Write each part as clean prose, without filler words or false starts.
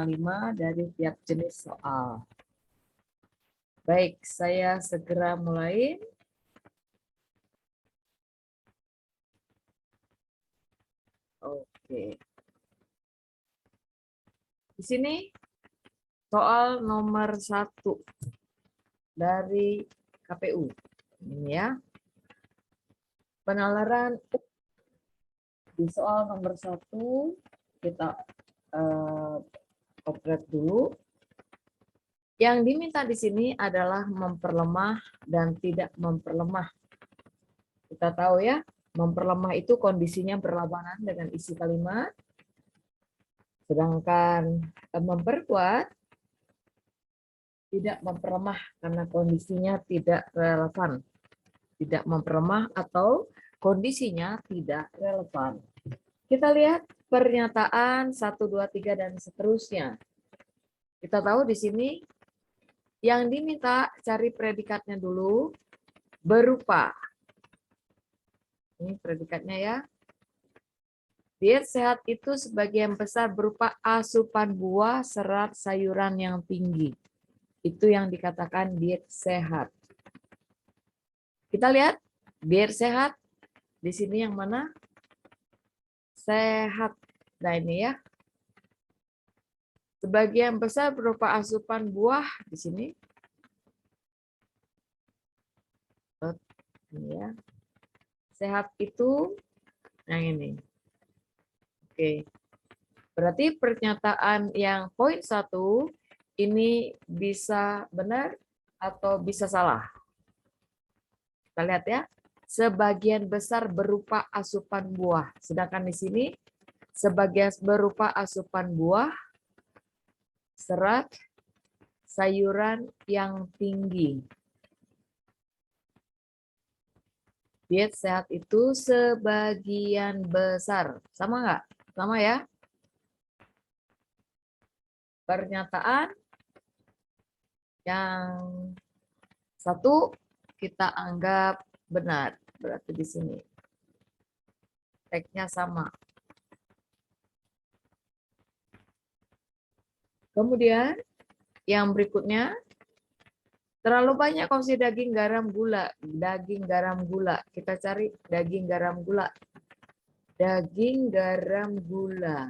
5 dari tiap jenis soal. Baik, saya segera mulai. Oke. Di sini soal nomor 1 dari KPU. Ini ya. Penalaran di soal nomor 1 kita oprek dulu. Yang diminta di sini adalah memperlemah dan tidak memperlemah. Kita tahu ya, memperlemah itu kondisinya berlawanan dengan isi kalimat. Sedangkan memperkuat tidak memperlemah karena kondisinya tidak relevan. Tidak memperlemah atau kondisinya tidak relevan. Kita lihat pernyataan 1, 2, 3 dan seterusnya. Kita tahu di sini yang diminta cari predikatnya dulu berupa. Ini predikatnya ya. Diet sehat itu sebagian besar berupa asupan buah, serat, sayuran yang tinggi. Itu yang dikatakan diet sehat. Kita lihat diet sehat. Di sini yang mana? Sehat. Nah ini ya. Sebagian besar berupa asupan buah di sini. Ini ya. Sehat itu yang ini. Oke. Berarti pernyataan yang poin 1 ini bisa benar atau bisa salah. Kita lihat ya. Sebagian besar berupa asupan buah. Sedangkan di sini sebagian berupa asupan buah, serat, sayuran yang tinggi. Diet sehat itu sebagian besar. Sama nggak? Sama ya? Pernyataan yang 1 kita anggap benar. Berarti di sini teksnya sama. Kemudian yang berikutnya, terlalu banyak konsumsi daging, garam, gula. Daging, garam, gula. Kita cari daging, garam, gula. Daging, garam, gula.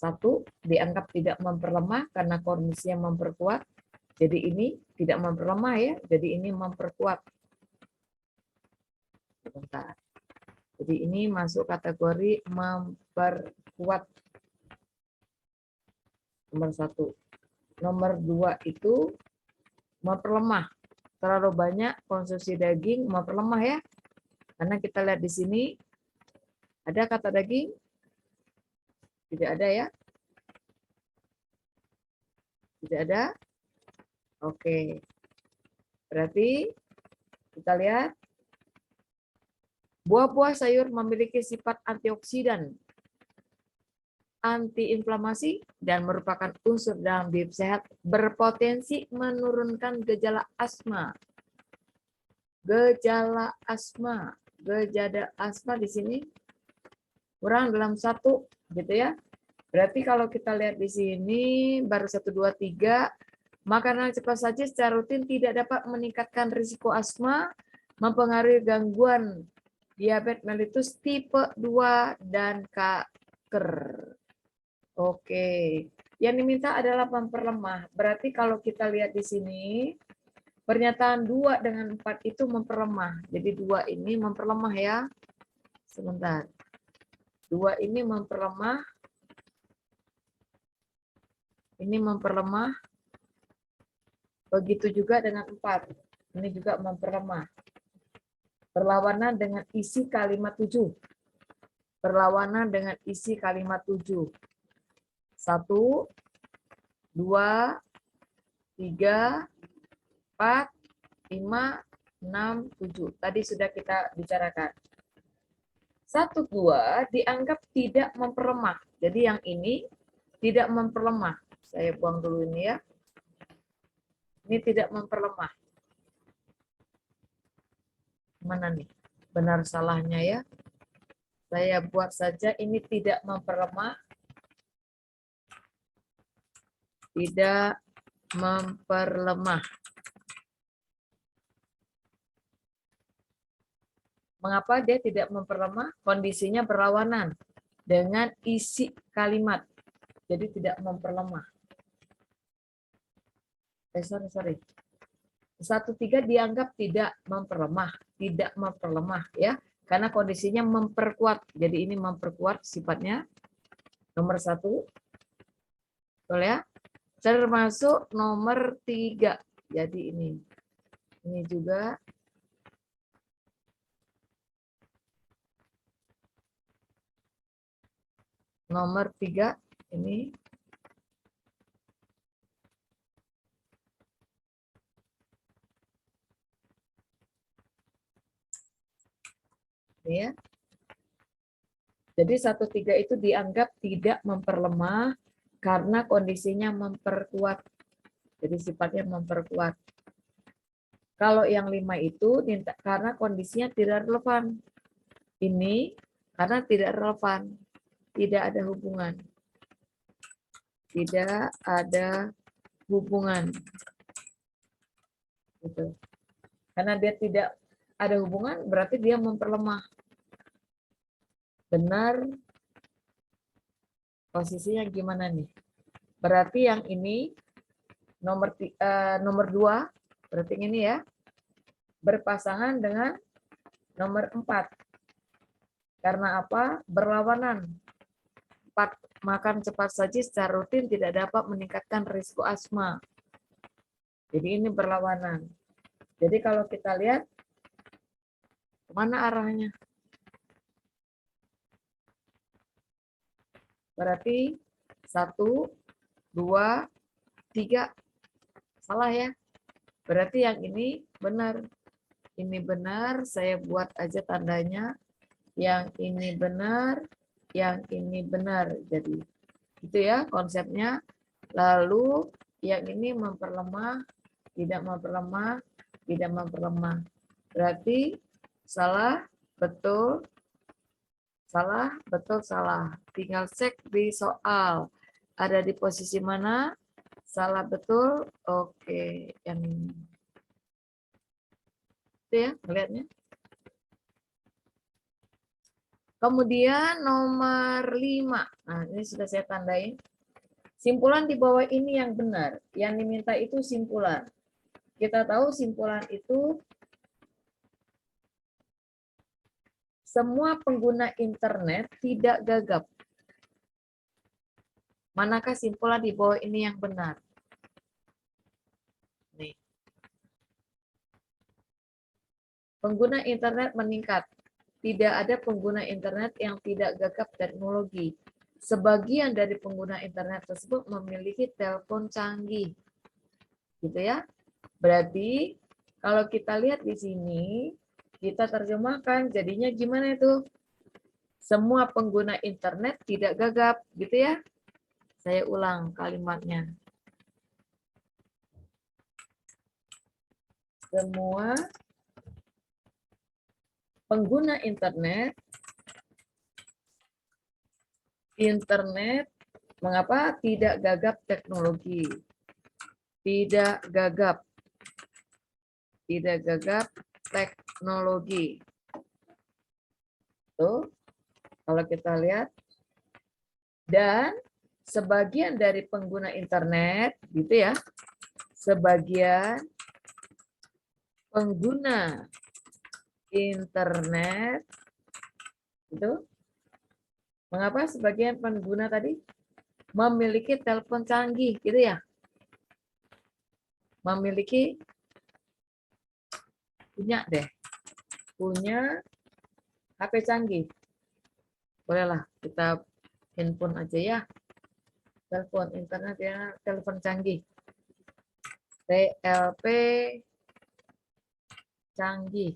Satu, dianggap tidak memperlemah karena kondisinya memperkuat. Jadi ini tidak memperlemah ya, jadi ini memperkuat. Sebentar. Jadi ini masuk kategori memperkuat. Nomor 1. Nomor 2 itu memperlemah. Terlalu banyak konsumsi daging memperlemah ya. Karena kita lihat di sini ada kata daging? Tidak ada ya? Tidak ada? Oke. Berarti kita lihat buah-buah sayur memiliki sifat antioksidan, antiinflamasi, dan merupakan unsur dalam diet sehat, berpotensi menurunkan gejala asma. Gejala asma. Gejala asma di sini kurang dalam 1 gitu ya. Berarti kalau kita lihat di sini baru 1, 2, 3, makanan cepat saji secara rutin tidak dapat meningkatkan risiko asma, mempengaruhi gangguan diabetes mellitus tipe 2 dan kanker. Oke. Yang diminta adalah memperlemah. Berarti kalau kita lihat di sini pernyataan 2 dengan 4 itu memperlemah. Jadi 2 ini memperlemah ya. Sebentar. 2 ini memperlemah. Ini memperlemah. Begitu juga dengan 4. Ini juga memperlemah. Berlawanan dengan isi kalimat 7. Berlawanan dengan isi kalimat 7. 1, 2, 3, 4, 5, 6, 7. Tadi sudah kita bicarakan. 1, 2 dianggap tidak memperlemah. Jadi yang ini tidak memperlemah. Saya buang dulu ini ya. Ini tidak memperlemah. Mana nih? Benar salahnya ya. Saya buat saja ini tidak memperlemah. Tidak memperlemah. Mengapa dia tidak memperlemah? Kondisinya berlawanan dengan isi kalimat. Jadi tidak memperlemah. Sorry. 1-3 dianggap tidak memperlemah. Tidak memperlemah ya. Karena kondisinya memperkuat. Jadi ini memperkuat sifatnya. Nomor 1. Betul ya? Termasuk nomor 3. Jadi ini juga nomor 3 ini ya. Jadi 1-3 itu dianggap tidak memperlemah karena kondisinya memperkuat. Jadi sifatnya memperkuat. Kalau yang 5 itu karena kondisinya tidak relevan. Ini karena tidak relevan. Tidak ada hubungan. Tidak ada hubungan. Gitu. Karena dia tidak ada hubungan, berarti dia memperlemah. Benar. Posisinya gimana nih? Berarti yang ini nomor 2, berarti ini ya, berpasangan dengan nomor 4. Karena apa? Berlawanan. 4, makan cepat saji secara rutin tidak dapat meningkatkan risiko asma. Jadi ini berlawanan. Jadi kalau kita lihat, kemana arahnya? Berarti 1, 2, 3. Salah ya. Berarti yang ini benar. Ini benar, saya buat aja tandanya. Yang ini benar, yang ini benar. Jadi itu ya konsepnya. Lalu yang ini memperlemah, tidak memperlemah, tidak memperlemah. Berarti salah, betul, salah, betul, salah. Tinggal cek di soal. Ada di posisi mana? Salah, betul. Oke, yang ini. Itu ya, lihatnya. Kemudian nomor 5. Nah, ini sudah saya tandain. Simpulan di bawah ini yang benar. Yang diminta itu simpulan. Kita tahu simpulan itu semua pengguna internet tidak gagap. Manakah simpulan di bawah ini yang benar? Nih. Pengguna internet meningkat. Tidak ada pengguna internet yang tidak gagap teknologi. Sebagian dari pengguna internet tersebut memiliki telepon canggih. Gitu ya. Berarti kalau kita lihat di sini, kita terjemahkan jadinya gimana itu? Semua pengguna internet tidak gagap, gitu ya. Saya ulang kalimatnya. Semua pengguna internet mengapa tidak gagap teknologi? Tidak gagap teknologi. Tuh, kalau kita lihat, dan sebagian dari pengguna internet, gitu ya, sebagian pengguna internet itu, mengapa sebagian pengguna tadi memiliki telepon canggih, gitu ya, punya HP canggih. Bolehlah kita handphone aja ya, telepon internet ya, telepon canggih, TLP canggih,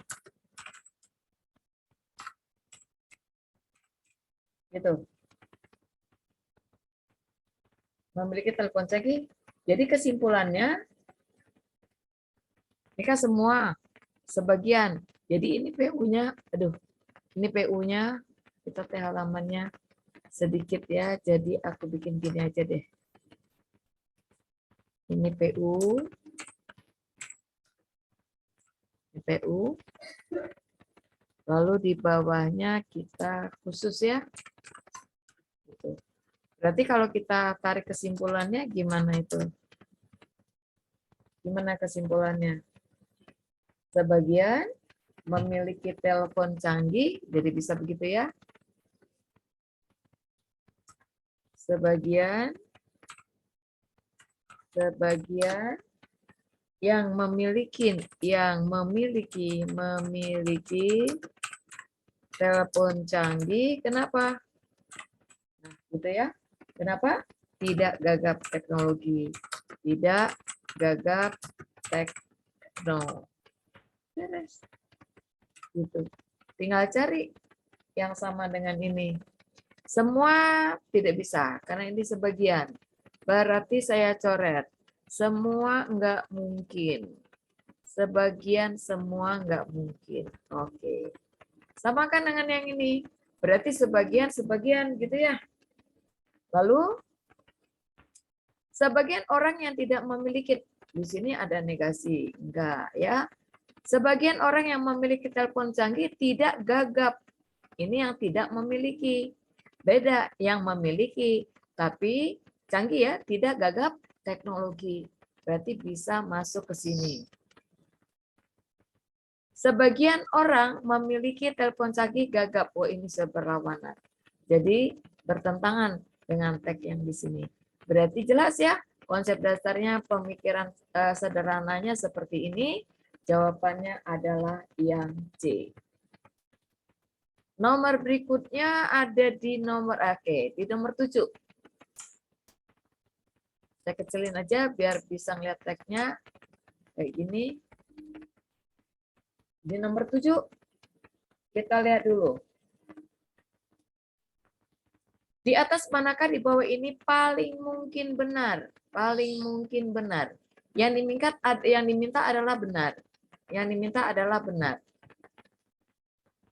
gitu. Memiliki telepon canggih. Jadi kesimpulannya, ini kan semua, sebagian. Jadi ini PU-nya, ini PU-nya Kita teh halamannya sedikit ya, jadi aku bikin gini aja deh. Ini PU, lalu di bawahnya kita khusus ya. Gitu. Berarti kalau kita tarik kesimpulannya gimana itu? Gimana kesimpulannya? Sebagian memiliki telepon canggih, jadi bisa begitu ya. Sebagian yang memiliki telepon canggih, kenapa? Nah, gitu ya. Kenapa? Tidak gagap teknologi. Tidak gagap teknologi. Beres. Gitu. Tinggal cari yang sama dengan ini. Semua tidak bisa, karena ini sebagian. Berarti saya coret. Semua enggak mungkin. Sebagian semua enggak mungkin. Oke. Samakan dengan yang ini. Berarti sebagian gitu ya. Lalu, sebagian orang yang tidak memiliki, di sini ada negasi. Enggak ya. Sebagian orang yang memiliki telepon canggih tidak gagap. Ini yang tidak memiliki. Beda yang memiliki, tapi canggih ya, tidak gagap teknologi. Berarti bisa masuk ke sini. Sebagian orang memiliki telepon canggih gagap. Oh, ini seberlawanan. Jadi bertentangan dengan tag yang di sini. Berarti jelas ya, konsep dasarnya pemikiran sederhananya seperti ini. Jawabannya adalah yang C. Nomor berikutnya ada di nomor di nomor 7. Saya kecilin aja biar bisa ngeliat tag-nya kayak gini. Di nomor 7 kita lihat dulu. Di atas manakah di bawah ini paling mungkin benar? Paling mungkin benar. Yang diminta adalah benar. Yang diminta adalah benar.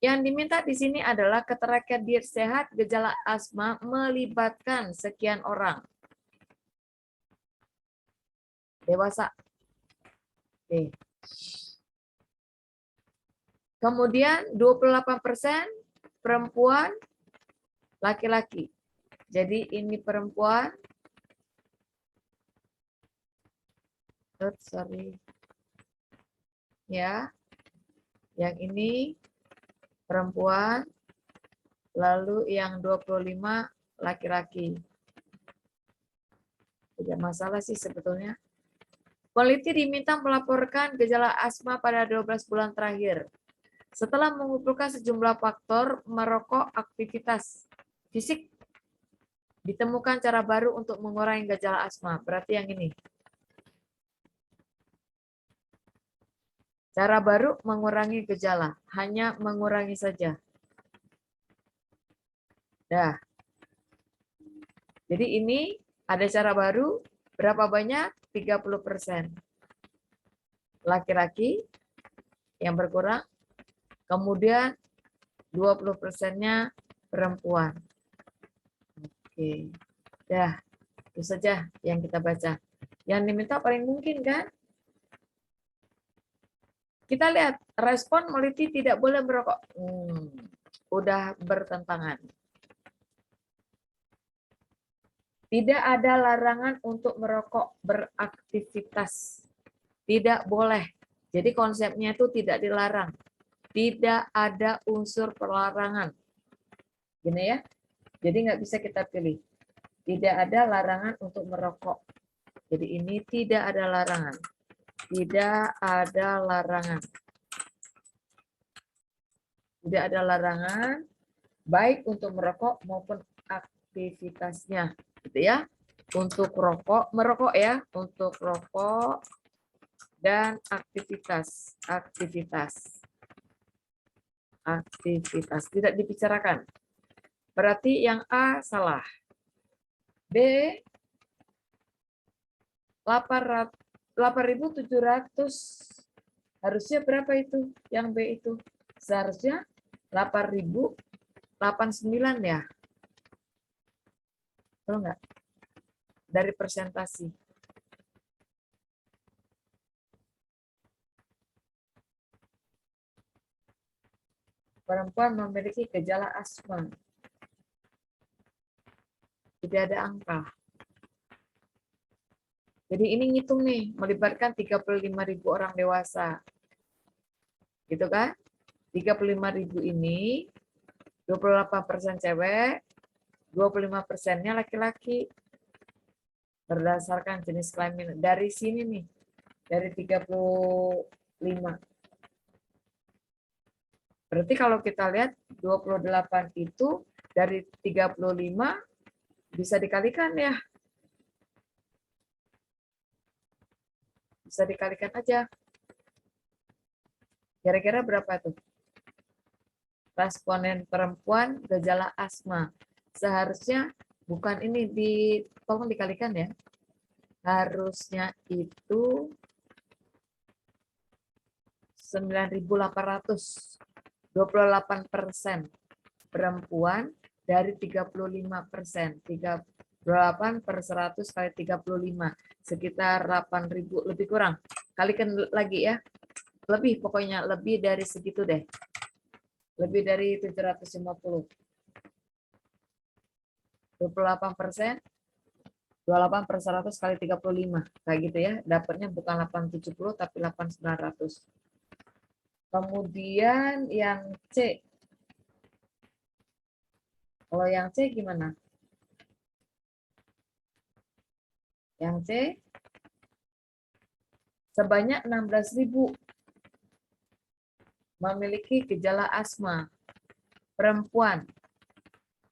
Yang diminta di sini adalah keterangan diet sehat gejala asma melibatkan sekian orang. Dewasa. Oke. Kemudian 28% perempuan, laki-laki. Jadi ini perempuan. Oops, sorry. Ya. Yang ini perempuan, lalu yang 25 laki-laki. Tidak masalah sih sebetulnya. Peneliti diminta melaporkan gejala asma pada 12 bulan terakhir. Setelah mengumpulkan sejumlah faktor merokok aktivitas fisik, ditemukan cara baru untuk mengurangi gejala asma. Berarti yang ini. Cara baru mengurangi gejala, hanya mengurangi saja. Dah. Jadi ini ada cara baru, berapa banyak? 30%. Laki-laki yang berkurang, kemudian 20%-nya perempuan. Oke. Dah, itu saja yang kita baca. Yang diminta paling mungkin kan? Kita lihat, respon meneliti tidak boleh merokok. Udah bertentangan. Tidak ada larangan untuk merokok beraktivitas. Tidak boleh. Jadi konsepnya itu tidak dilarang. Tidak ada unsur pelarangan. Gini ya. Jadi nggak bisa kita pilih. Tidak ada larangan untuk merokok. Jadi ini tidak ada larangan. Tidak ada larangan. Tidak ada larangan baik untuk merokok maupun aktivitasnya, gitu ya. Untuk merokok ya, untuk rokok dan aktivitas tidak dibicarakan. Berarti yang A salah. B 8.700 harusnya berapa itu? Yang B itu seharusnya 8.800 89 ya. Betul nggak? Dari persentasi. Perempuan memiliki gejala asma. Tidak ada angka. Jadi ini ngitung nih, melibatkan 35.000 orang dewasa. Gitu kan? 35.000 ini, 28% cewek, 25%-nya laki-laki. Berdasarkan jenis kelamin. Dari sini nih, dari 35. Berarti kalau kita lihat 28 itu dari 35 bisa dikalikan ya. Bisa dikalikan aja. Kira-kira berapa tuh? Responden perempuan gejala asma. Seharusnya bukan ini tolong dikalikan ya. Harusnya itu 9.800. 28% perempuan dari 35%. 38 per 100 kali 35. Sekitar 8.000 lebih kurang. Kalikan lagi ya. Lebih pokoknya, lebih dari segitu deh. Lebih dari 750. 28%. 28 per 100 kali 35. Kayak gitu ya. Dapatnya bukan 870 tapi 8.900. Kemudian yang C. Kalau yang C gimana? Yang C sebanyak 16.000 memiliki gejala asma. Perempuan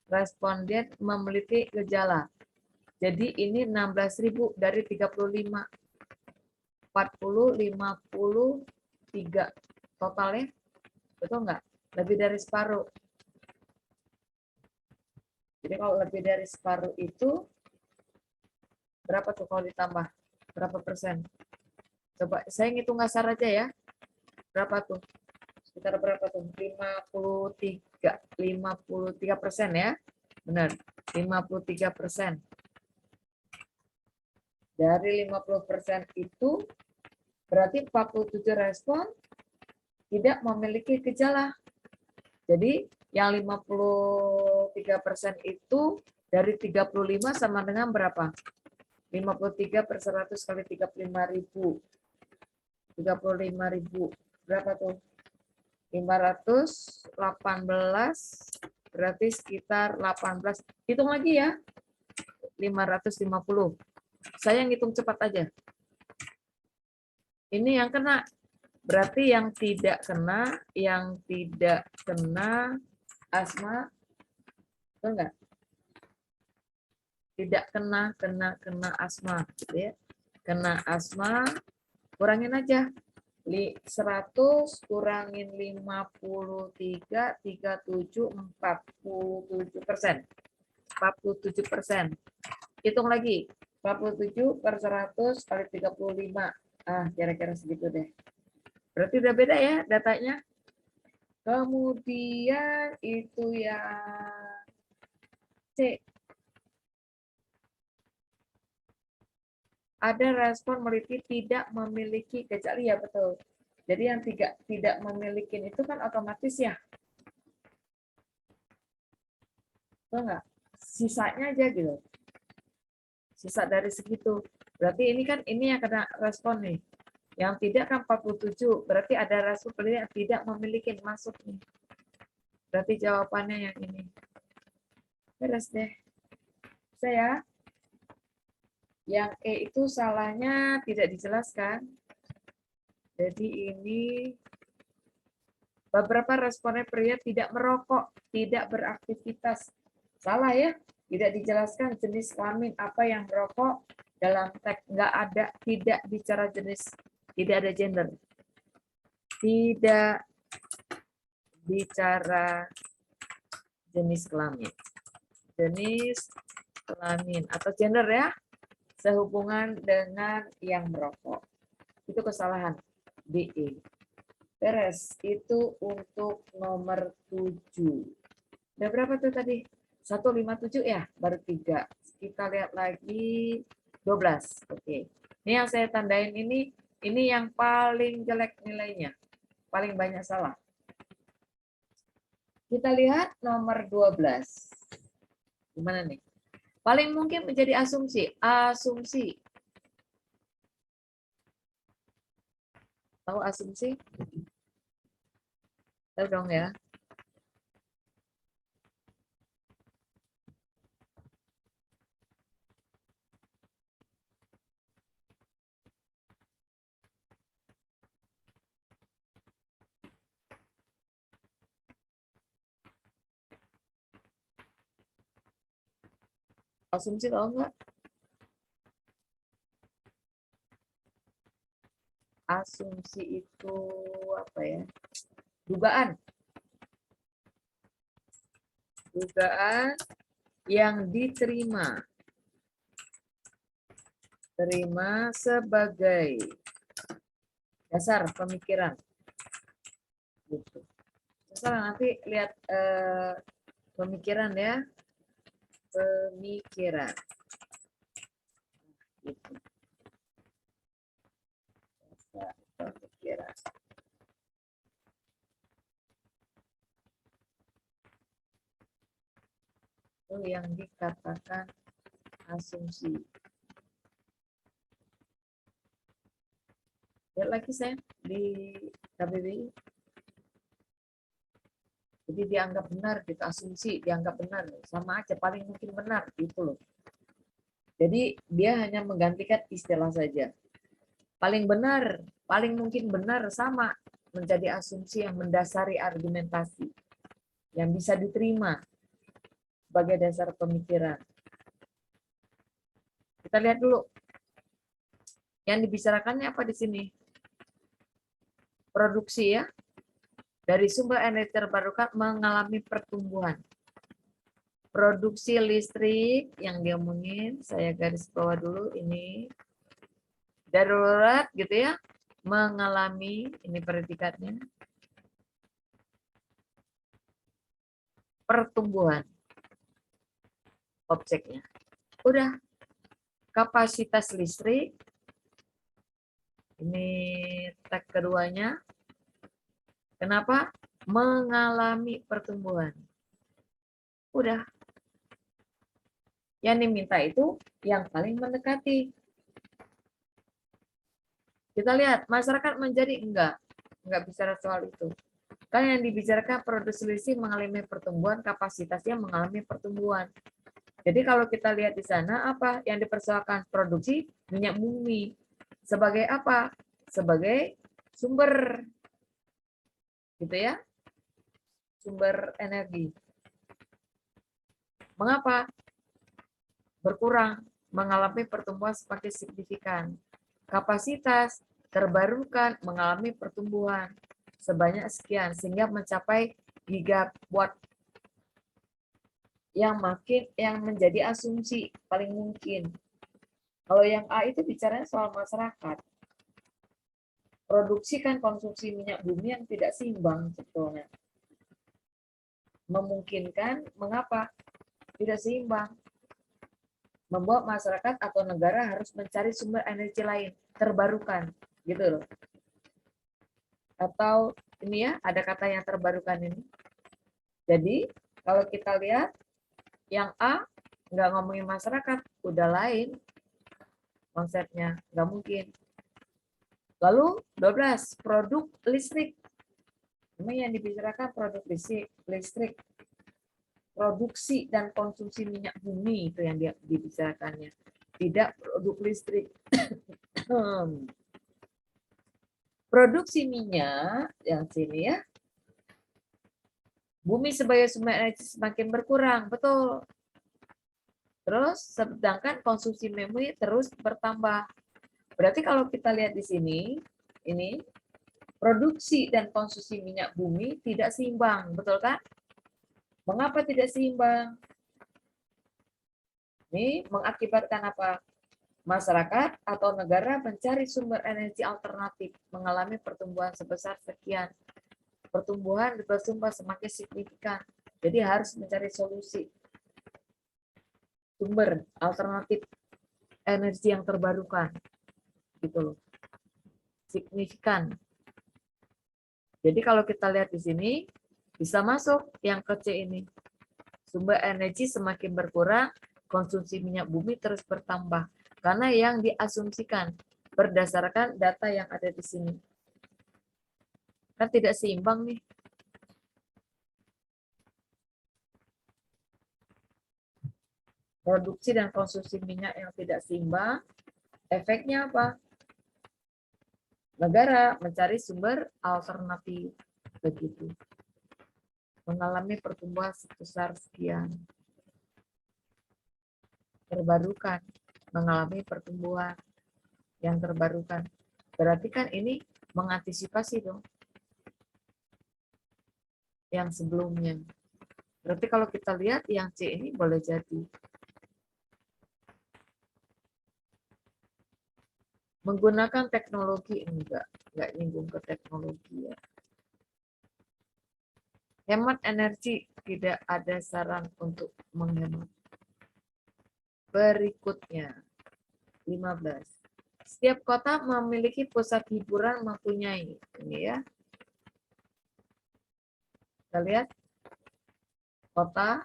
responden memiliki gejala. Jadi ini 16.000 dari 35. 40, 53 totalnya. Betul nggak? Lebih dari separuh. Jadi kalau lebih dari separuh itu berapa tuh kalau ditambah? Berapa persen? Coba saya ngitung kasar aja ya. Berapa tuh? Sekitar berapa tuh? 53% ya. Benar. 53%. Dari 50% itu berarti 47 respon tidak memiliki gejala. Jadi yang 53% itu dari 35 sama dengan berapa? 53 per 100 kali 35.000. 35.000. Berapa tuh? 518 berarti sekitar 18. Hitung lagi ya. 550. Saya ngitung cepat aja. Ini yang kena. Berarti yang tidak kena asma, betul nggak? Tidak kena asma, gitu ya. Kena asma, kurangin aja. 100 kurangin 53, 37, 47%. 47%. Hitung lagi. 47 per 100 kali 35. Kira-kira segitu deh. Berarti udah beda ya datanya. Kemudian itu yang C. Ada respon meneliti tidak memiliki gejala, ya betul. Jadi yang tidak memiliki itu kan otomatis ya. Betul nggak? Sisanya aja gitu. Sisa dari segitu. Berarti ini kan ini yang kena respon nih. Yang tidak kan 47. Berarti ada respon yang tidak memiliki masuk nih. Berarti jawabannya yang ini. Beres deh. Saya yang E itu salahnya tidak dijelaskan. Jadi ini beberapa responden pria tidak merokok, tidak beraktivitas. Salah ya, tidak dijelaskan jenis kelamin apa yang merokok dalam teks, nggak ada, tidak bicara jenis, tidak ada gender. Tidak bicara jenis kelamin. Jenis kelamin atau gender ya, sehubungan dengan yang merokok. Itu kesalahan. DE. Beres. Itu untuk nomor 7. Udah berapa tuh tadi? 157 ya, baru 3. Kita lihat lagi 12. Oke. Ini yang saya tandain ini yang paling jelek nilainya. Paling banyak salah. Kita lihat nomor 12. Gimana nih? Paling mungkin menjadi asumsi. Asumsi. Tahu asumsi? Tahu dong ya. Asumsi tahu nggak? Asumsi itu apa ya? Dugaan. Dugaan yang diterima. Terima sebagai dasar pemikiran. Gitu. Sekarang nanti lihat pemikiran ya. Pemikiran. Gitu. Pemikiran. Itu yang dikatakan asumsi. Lihat lagi saya di KBBI. Jadi dianggap benar gitu, asumsi dianggap benar, sama aja paling mungkin benar gitu loh. Jadi dia hanya menggantikan istilah saja. Paling benar, paling mungkin benar sama menjadi asumsi yang mendasari argumentasi yang bisa diterima sebagai dasar pemikiran. Kita lihat dulu. Yang dibicarakannya apa di sini? Produksi ya. Dari sumber energi terbarukan mengalami pertumbuhan. Produksi listrik yang diomongin, saya garis bawah dulu ini. Darurat gitu ya, mengalami, ini predikatnya, pertumbuhan objeknya. Udah, kapasitas listrik, ini tag keduanya, kenapa? Mengalami pertumbuhan. Udah. Yang diminta itu yang paling mendekati. Kita lihat, masyarakat menjadi enggak bicara soal itu. Kan yang dibicarakan produksi listrik mengalami pertumbuhan, kapasitasnya mengalami pertumbuhan. Jadi kalau kita lihat di sana apa yang dipersoalkan, produksi minyak bumi sebagai apa? Sebagai sumber, gitu ya, sumber energi. Mengapa? Berkurang, mengalami pertumbuhan semakin signifikan. Kapasitas terbarukan mengalami pertumbuhan sebanyak sekian sehingga mencapai gigawatt yang menjadi asumsi paling mungkin. Kalau yang A itu bicaranya soal masyarakat. Produksi kan konsumsi minyak bumi yang tidak seimbang sebetulnya. Memungkinkan, mengapa? Tidak seimbang. Membuat masyarakat atau negara harus mencari sumber energi lain, terbarukan, gitu loh. Atau ini ya, ada kata yang terbarukan ini. Jadi, kalau kita lihat, yang A, nggak ngomongin masyarakat, udah lain konsepnya, nggak mungkin. Lalu 12, produk listrik. Ini yang dibicarakan produk listrik. Produksi dan konsumsi minyak bumi itu yang dibicarakannya. Tidak produk listrik. Produksi minyak, yang sini ya. Bumi sebagai sumber energi semakin berkurang, betul. Terus, sedangkan konsumsi bumi terus bertambah. Berarti kalau kita lihat di sini, ini produksi dan konsumsi minyak bumi tidak seimbang, betul kan? Mengapa tidak seimbang? Ini mengakibatkan apa? Masyarakat atau negara mencari sumber energi alternatif, mengalami pertumbuhan sebesar sekian. Pertumbuhan bersumber semakin signifikan. Jadi harus mencari solusi sumber alternatif energi yang terbarukan, gitu loh. Signifikan. Jadi kalau kita lihat di sini, bisa masuk yang ke C ini. Sumber energi semakin berkurang, konsumsi minyak bumi terus bertambah. Karena yang diasumsikan berdasarkan data yang ada di sini. Kan tidak seimbang nih. Produksi dan konsumsi minyak yang tidak seimbang, efeknya apa? Negara mencari sumber alternatif. Begitu. Mengalami pertumbuhan sebesar sekian. Terbarukan, mengalami pertumbuhan yang terbarukan. Berarti kan ini mengantisipasi dong yang sebelumnya. Berarti kalau kita lihat yang C ini boleh jadi. Menggunakan teknologi enggak nyinggung ke teknologi ya. Hemat energi, tidak ada saran untuk menghemat. Berikutnya, 15. Setiap kota memiliki pusat hiburan mempunyai. Ini ya. Kita lihat. Kota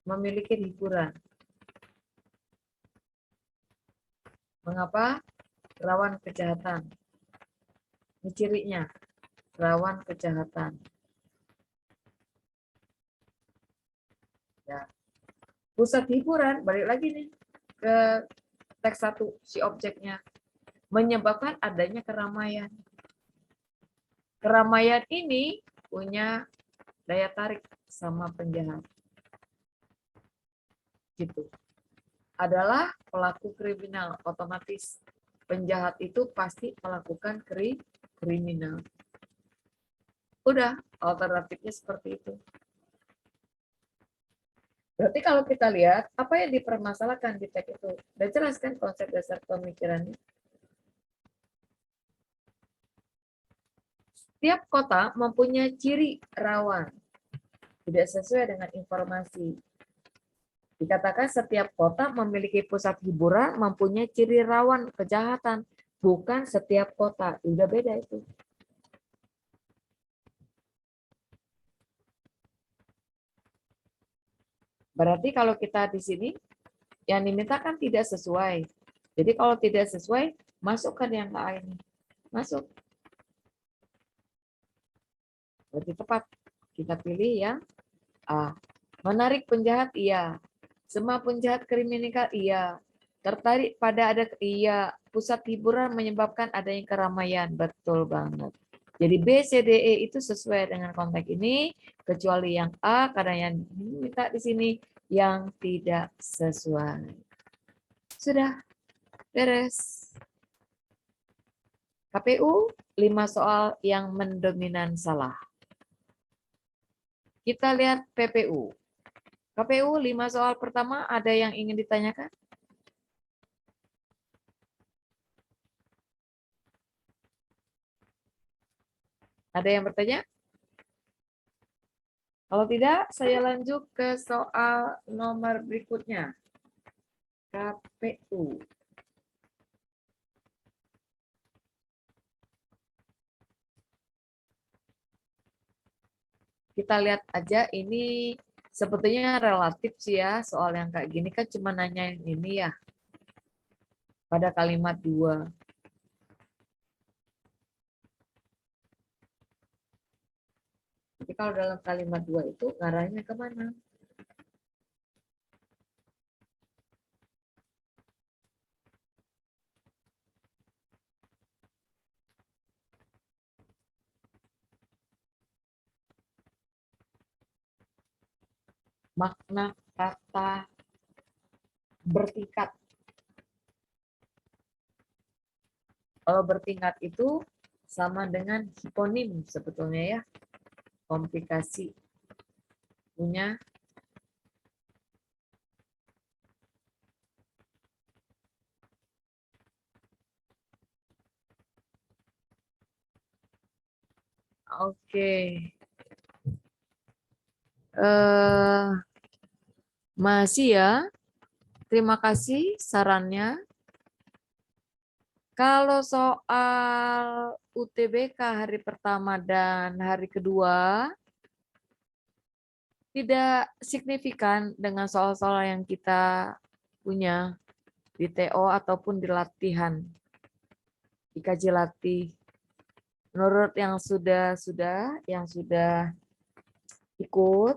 memiliki hiburan. Mengapa? Rawan kejahatan. Ini cirinya. Rawan kejahatan. Ya. Pusat hiburan, balik lagi nih ke teks 1, si objeknya. Menyebabkan adanya keramaian. Keramaian ini punya daya tarik sama penjahat. Gitu. Adalah pelaku kriminal, otomatis penjahat itu pasti melakukan kriminal. Udah, alternatifnya seperti itu. Berarti kalau kita lihat, apa yang dipermasalahkan di teks itu? Udah jelas kan konsep dasar pemikirannya? Setiap kota mempunyai ciri rawan. Tidak sesuai dengan informasi. Dikatakan setiap kota memiliki pusat hiburan mempunyai ciri rawan kejahatan. Bukan setiap kota. Udah beda itu. Berarti kalau kita di sini, yang dimintakan tidak sesuai. Jadi kalau tidak sesuai, masukkan yang ke A ini. Masuk. Berarti tepat. Kita pilih yang A. Menarik penjahat, iya. Semua penjahat kriminal, iya. Tertarik pada ada, iya. Pusat hiburan menyebabkan adanya keramaian, betul banget. Jadi B, C, D, E itu sesuai dengan konteks ini, kecuali yang A, karena yang diminta di sini yang tidak sesuai. Sudah, beres. KPU, 5 soal yang mendominan salah. Kita lihat PPU. KPU 5 soal pertama, ada yang ingin ditanyakan? Ada yang bertanya? Kalau tidak, saya lanjut ke soal nomor berikutnya. KPU. Kita lihat aja, ini sebetulnya relatif sih ya, soal yang kayak gini kan cuma nanyain ini ya, pada kalimat 2. Jadi kalau dalam kalimat 2 itu ngarahnya kemana? Makna kata bertingkat. Kalau bertingkat itu sama dengan hiponim sebetulnya ya. Komplikasi. Punya Oke. Eh, masih ya. Terima kasih sarannya. Kalau soal UTBK hari pertama dan hari kedua, tidak signifikan dengan soal-soal yang kita punya di TO ataupun di latihan, dikaji latih. Menurut yang sudah ikut,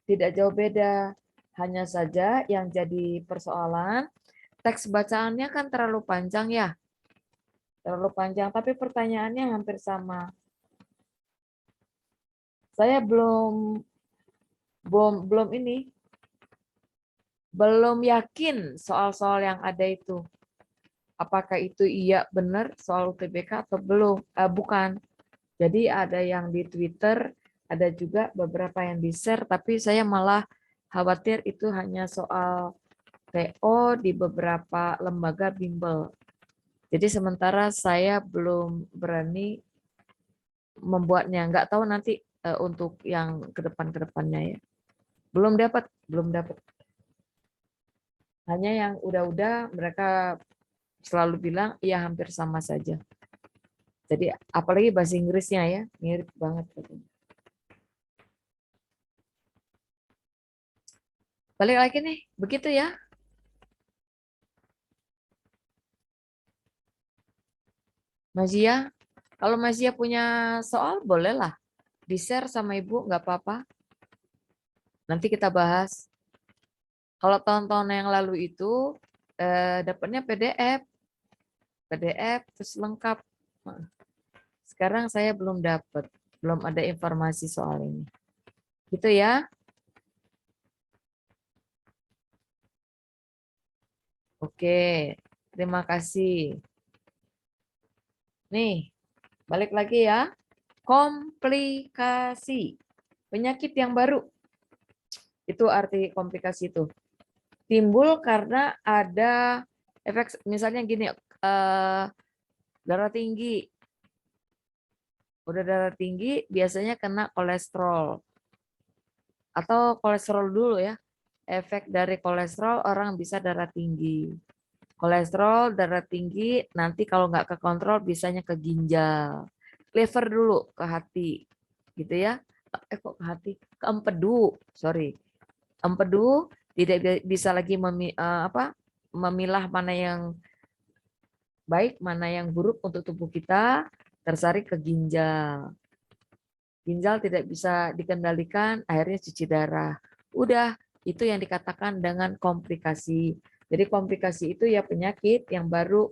tidak jauh beda. Hanya saja yang jadi persoalan, teks bacaannya kan terlalu panjang ya. Terlalu panjang, tapi pertanyaannya hampir sama. Saya belum yakin soal-soal yang ada itu. Apakah itu iya benar soal UTBK atau belum? Bukan. Jadi ada yang di Twitter, ada juga beberapa yang di-share, tapi saya malah khawatir itu hanya soal TO di beberapa lembaga bimbel. Jadi sementara saya belum berani membuatnya. Nggak tahu nanti untuk yang ke depannya ya. Belum dapat. Hanya yang udah mereka selalu bilang ya hampir sama saja. Jadi apalagi bahasa Inggrisnya ya, mirip banget. Balik lagi nih, begitu ya. Mazia, kalau Mazia punya soal bolehlah di-share sama Ibu, nggak apa-apa. Nanti kita bahas. Kalau tahun-tahun yang lalu itu dapatnya PDF terus lengkap. Sekarang saya belum dapat, belum ada informasi soal ini. Gitu ya. Oke, terima kasih. Nih, balik lagi ya. Komplikasi. Penyakit yang baru. Itu arti komplikasi itu. Timbul karena ada efek, misalnya gini, darah tinggi. Udah darah tinggi, biasanya kena kolesterol. Atau kolesterol dulu ya. Efek dari kolesterol orang bisa darah tinggi. Kolesterol, darah tinggi, nanti kalau nggak kekontrol bisanya ke ginjal. Liver dulu ke hati, gitu ya. Kok ke hati? Ke empedu, sorry. Empedu tidak bisa lagi memilah mana yang baik, mana yang buruk untuk tubuh kita, tersaring ke ginjal. Ginjal tidak bisa dikendalikan, akhirnya cuci darah. Udah, itu yang dikatakan dengan komplikasi. Jadi komplikasi itu ya penyakit yang baru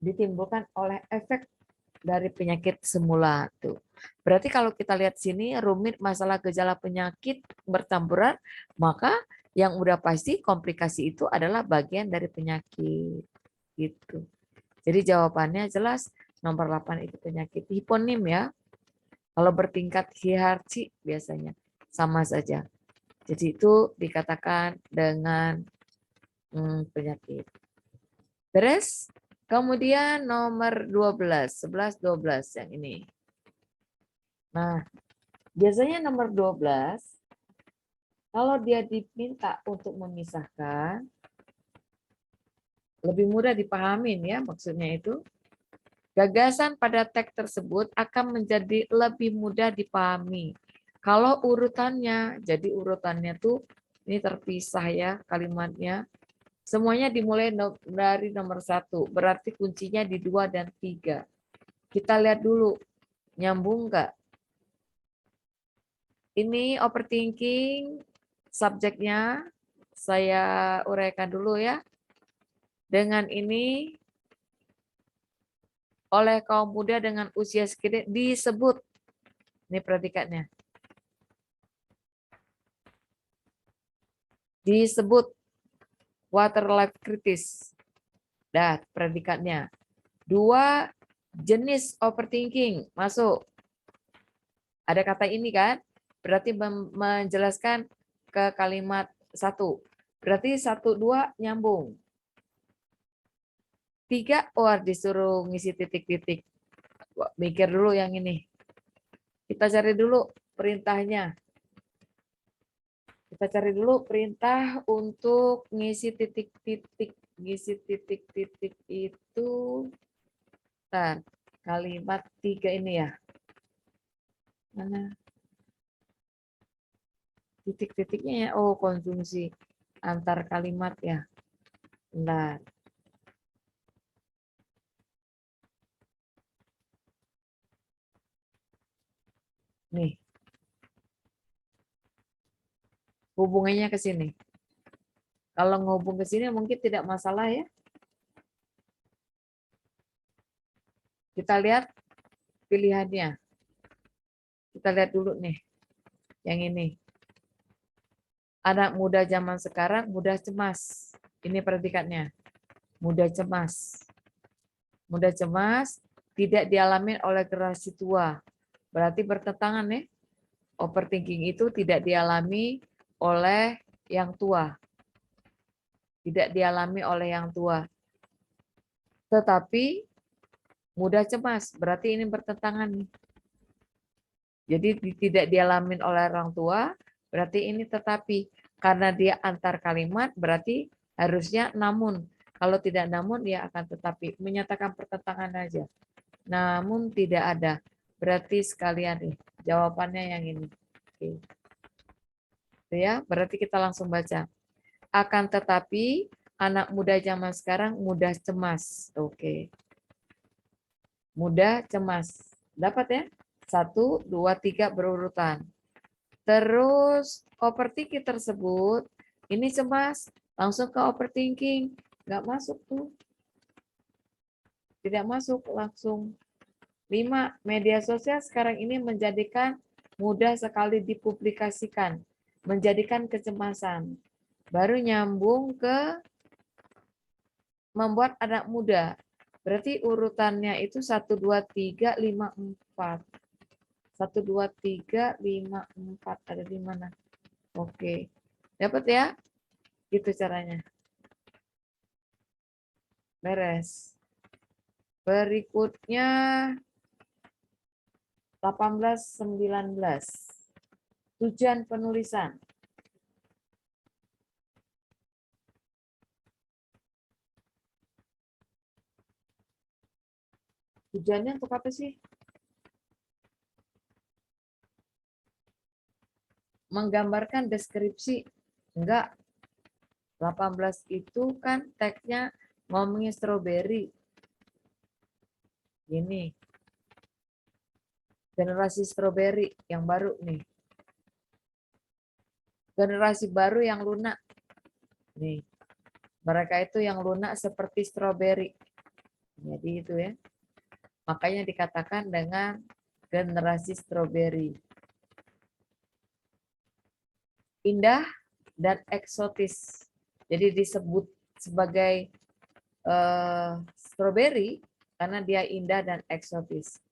ditimbulkan oleh efek dari penyakit semula tuh. Berarti kalau kita lihat sini rumit masalah gejala penyakit bercampuran, maka yang udah pasti komplikasi itu adalah bagian dari penyakit gitu. Jadi jawabannya jelas nomor 8 itu penyakit hiponim ya. Kalau bertingkat hierarki biasanya sama saja. Jadi itu dikatakan dengan penyakit. Beres? Kemudian nomor 12, 11, 12 yang ini. Nah, biasanya nomor 12, kalau dia diminta untuk memisahkan, lebih mudah dipahamin ya maksudnya itu. Gagasan pada teks tersebut akan menjadi lebih mudah dipahami. Kalau urutannya, jadi urutannya tuh ini terpisah ya kalimatnya. Semuanya dimulai dari nomor 1, berarti kuncinya di 2 dan 3. Kita lihat dulu, nyambung nggak? Ini overthinking, subjeknya saya uraikan dulu ya. Dengan ini, oleh kaum muda dengan usia segini disebut, ini predikatnya, disebut water life crisis. Dah, predikatnya. 2 jenis overthinking masuk. Ada kata ini kan, berarti menjelaskan ke kalimat 1. Berarti 1, 2 nyambung. 3, disuruh ngisi titik-titik. Mikir dulu yang ini. Kita cari dulu perintahnya. Kita cari dulu perintah untuk ngisi titik-titik. Ngisi titik-titik itu, bentar, kalimat 3 ini ya. Mana? Titik-titiknya ya, oh konsumsi antar kalimat ya. Bentar. Nih, hubungannya ke sini. Kalau ngehubung ke sini mungkin tidak masalah ya. Kita lihat pilihannya. Kita lihat dulu nih, yang ini. Anak muda zaman sekarang mudah cemas. Ini predikatnya. Mudah cemas. Mudah cemas tidak dialami oleh generasi tua. Berarti bertentangan nih. Overthinking itu tidak dialami oleh yang tua. Tidak dialami oleh yang tua. Tetapi mudah cemas, berarti ini bertentangan nih. Jadi tidak dialami oleh orang tua, berarti ini tetapi. Karena dia antar kalimat, berarti harusnya namun. Kalau tidak namun, dia akan tetapi. Menyatakan pertentangan aja. Namun tidak ada. Berarti sekalian nih, jawabannya yang ini. Oke. Ya, berarti kita langsung baca. Akan tetapi, anak muda zaman sekarang mudah cemas. Oke. Mudah cemas. Dapat ya? 1, 2, 3 berurutan. Terus overthinking tersebut, ini cemas, langsung ke overthinking. Nggak masuk tuh. Tidak masuk langsung. 5, media sosial sekarang ini menjadikan mudah sekali dipublikasikan. Menjadikan kecemasan. Baru nyambung ke membuat anak muda. Berarti urutannya itu 1, 2, 3, 5, 4. 1, 2, 3, 5, 4. Ada di mana? Oke. Dapat ya? Gitu caranya. Beres. Berikutnya 18, 19. Tujuan penulisan. Tujuannya untuk apa sih? Menggambarkan deskripsi. Enggak. 18 itu kan teksnya ngomongin stroberi. Gini. Generasi stroberi yang baru nih. Generasi baru yang lunak. Nih. Mereka itu yang lunak seperti stroberi. Jadi itu ya. Makanya dikatakan dengan generasi stroberi. Indah dan eksotis. Jadi disebut sebagai stroberi karena dia indah dan eksotis.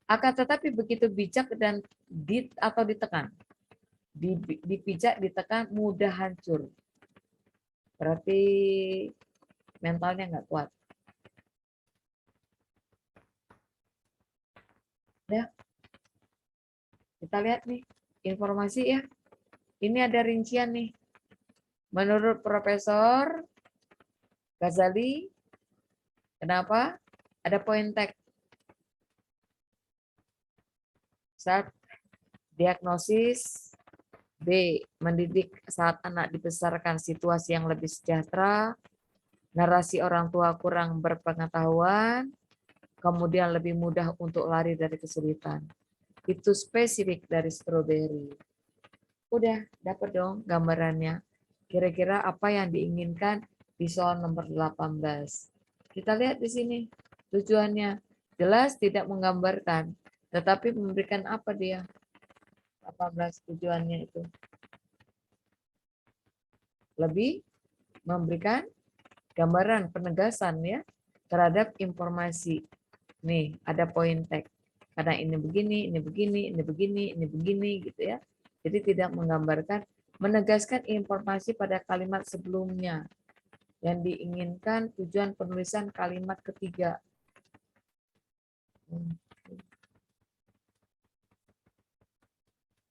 Akan tetapi begitu bijak dan atau ditekan. Dipijak, ditekan, mudah hancur. Berarti mentalnya nggak kuat. Ya. Kita lihat nih informasi ya. Ini ada rincian nih. Menurut Profesor Ghazali, kenapa? Ada poin tag. Saat diagnosis. B. Mendidik saat anak dibesarkan situasi yang lebih sejahtera. Narasi orang tua kurang berpengetahuan. Kemudian lebih mudah untuk lari dari kesulitan. Itu spesifik dari stroberi. Udah, dapat dong gambarannya. Kira-kira apa yang diinginkan di soal nomor 18. Kita lihat di sini. Tujuannya jelas tidak menggambarkan, tetapi memberikan apa dia? 18 tujuannya itu. Lebih memberikan gambaran penegasan ya terhadap informasi. Nih, ada poin tag. Karena ini begini, ini begini, ini begini, ini begini gitu ya. Jadi tidak menggambarkan, menegaskan informasi pada kalimat sebelumnya. Yang diinginkan tujuan penulisan kalimat ketiga.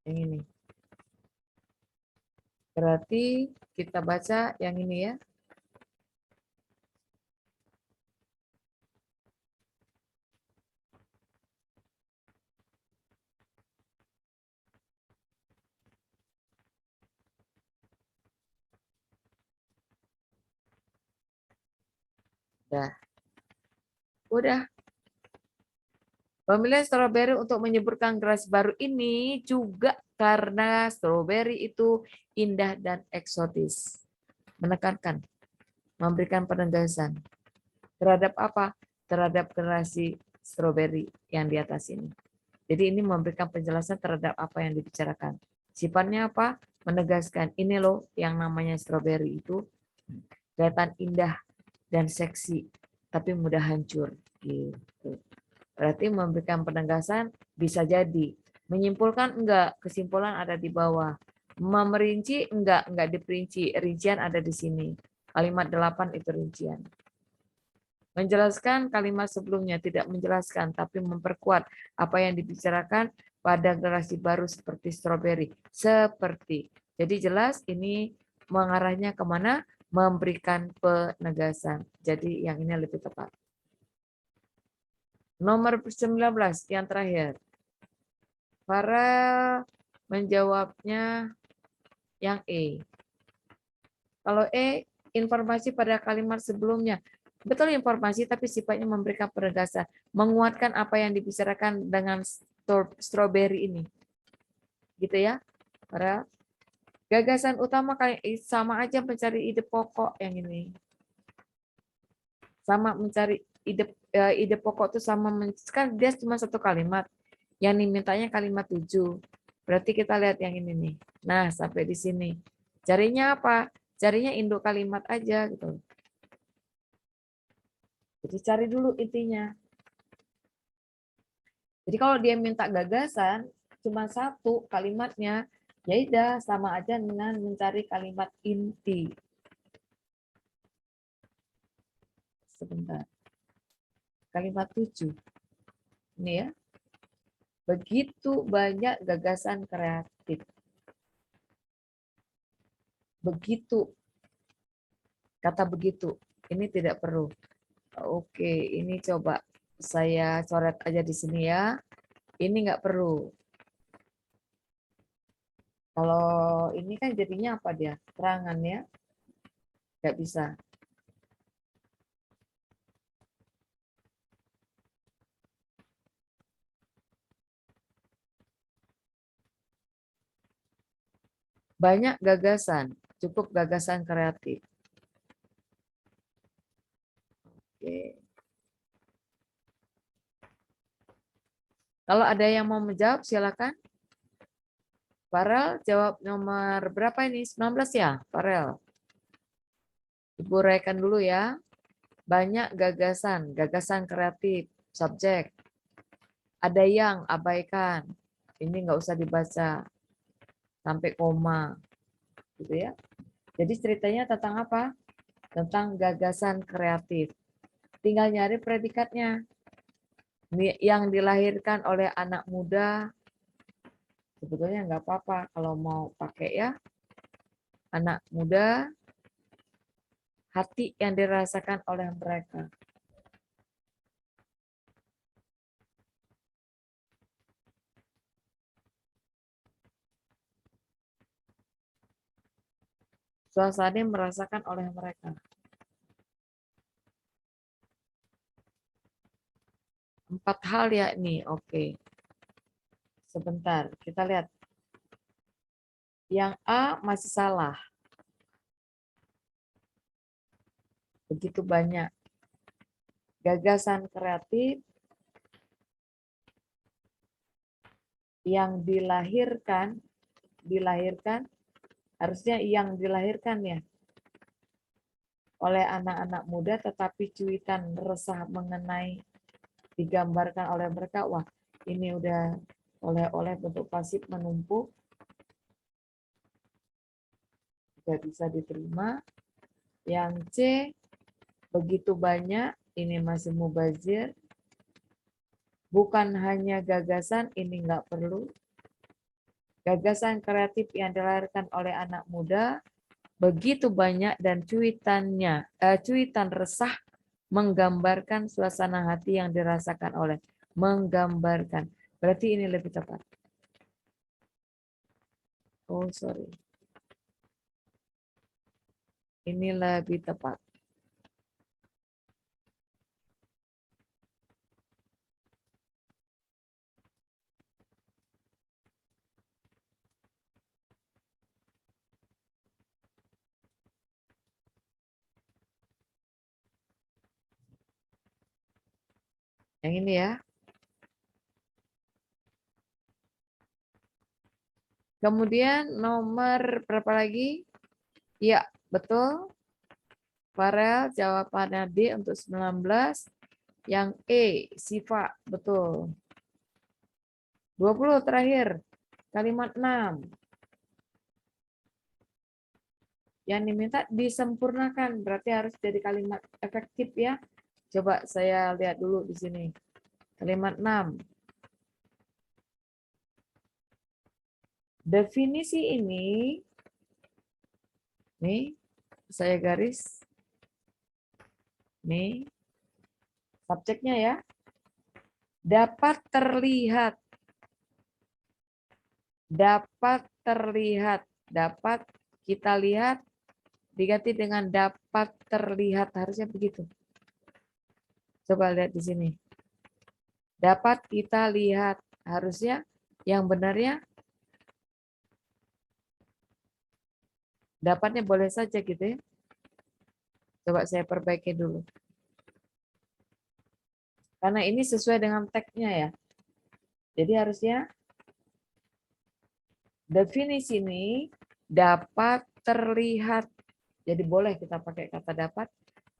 Yang ini. Berarti kita baca yang ini ya. Dah. Udah. Pemilihan stroberi untuk menyuburkan generasi baru ini juga karena stroberi itu indah dan eksotis. Menekankan, memberikan penegasan. Terhadap apa? Terhadap generasi stroberi yang di atas ini. Jadi ini memberikan penjelasan terhadap apa yang dibicarakan. Sifatnya apa? Menegaskan, ini loh yang namanya stroberi itu kelihatan indah dan seksi, tapi mudah hancur. Gitu. Berarti memberikan penegasan bisa jadi. Menyimpulkan enggak, kesimpulan ada di bawah. Memerinci enggak diperinci, rincian ada di sini. Kalimat 8 itu rincian. Menjelaskan kalimat sebelumnya, tidak menjelaskan, tapi memperkuat apa yang dibicarakan pada generasi baru seperti stroberi. Seperti. Jadi jelas ini mengarahnya kemana? Memberikan penegasan. Jadi yang ini lebih tepat. Nomor 19 yang terakhir. Farel menjawabnya yang E. Kalau E, informasi pada kalimat sebelumnya. Betul informasi, tapi sifatnya memberikan penegasan. Menguatkan apa yang dibicarakan dengan strawberry ini. Gitu ya, Farel. Gagasan utama sama aja mencari ide pokok yang ini. Sama mencari ide pokok itu sama, kan dia cuma satu kalimat. Yang dimintanya kalimat 7. Berarti kita lihat yang ini nih. Nah, sampai di sini. Carinya apa? Carinya induk kalimat aja gitu. Jadi cari dulu intinya. Jadi kalau dia minta gagasan cuma satu kalimatnya, ya udah sama aja dengan mencari kalimat inti. Sebentar. Kalimat 7. Ini ya. Begitu banyak gagasan kreatif. Begitu. Kata begitu. Ini tidak perlu. Oke, ini coba saya coret aja di sini ya. Ini nggak perlu. Kalau ini kan jadinya apa dia? Terangan ya. Nggak bisa. Banyak gagasan, cukup gagasan kreatif. Oke. Kalau ada yang mau menjawab, silakan. Farel jawab nomor berapa ini? 19 ya, Farel. Ibu uraikan dulu ya. Banyak gagasan, gagasan kreatif, subjek. Ada yang abaikan. Ini nggak usah dibaca sampai koma, gitu ya. Jadi ceritanya tentang apa? Tentang gagasan kreatif. Tinggal nyari predikatnya. Yang dilahirkan oleh anak muda, sebetulnya nggak apa-apa kalau mau pakai ya. Anak muda, hati yang dirasakan oleh mereka. Suasana yang merasakan oleh mereka. 4 hal ya ini, oke. Sebentar, kita lihat. Yang A masih salah. Begitu banyak gagasan kreatif yang dilahirkan harusnya yang dilahirkan ya oleh anak-anak muda, tetapi cuitan resah mengenai digambarkan oleh mereka, wah ini udah oleh-oleh bentuk pasif menumpuk, tidak bisa diterima. Yang C, begitu banyak, ini masih mubazir. Bukan hanya gagasan, ini nggak perlu. Gagasan kreatif yang dilahirkan oleh anak muda begitu banyak dan cuitan resah menggambarkan suasana hati yang dirasakan oleh menggambarkan. Berarti ini lebih tepat. Oh, sorry. Ini lebih tepat. Yang ini ya. Kemudian nomor berapa lagi? Ya, betul. Farel jawabannya D untuk 19. Yang E, Siva, betul. 20 terakhir. Kalimat 6. Yang diminta disempurnakan, berarti harus jadi kalimat efektif ya. Coba saya lihat dulu di sini. Kalimat 6. Definisi ini, nih, saya garis. Nih, subjeknya ya. Dapat terlihat. Dapat terlihat. Dapat kita lihat diganti dengan dapat terlihat. Harusnya begitu. Coba lihat di sini. Dapat kita lihat. Harusnya yang benarnya dapatnya boleh saja gitu ya. Coba saya perbaiki dulu. Karena ini sesuai dengan teksnya ya. Jadi harusnya definisi ini dapat terlihat. Jadi boleh kita pakai kata dapat.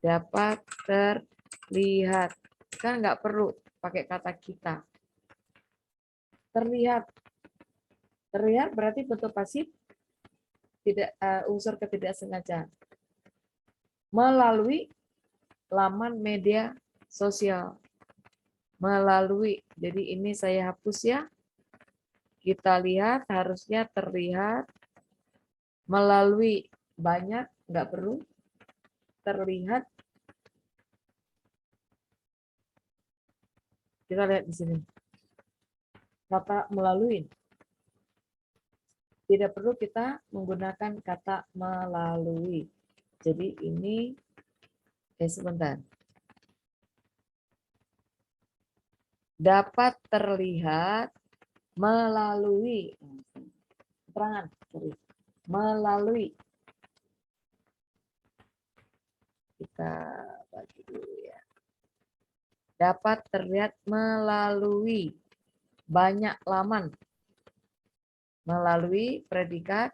Dapat terlihat. Kan nggak perlu pakai kata kita. Terlihat. Terlihat berarti bentuk pasif, tidak unsur ketidaksengajaan. Melalui laman media sosial. Melalui. Jadi ini saya hapus ya. Kita lihat harusnya terlihat melalui banyak, nggak perlu terlihat. Kita lihat di sini. Kata melalui. Tidak perlu kita menggunakan kata melalui. Jadi ini, sebentar. Dapat terlihat melalui. Keterangan, sorry. Melalui. Kita bagi dulu ya. Dapat terlihat melalui banyak laman. Melalui predikat.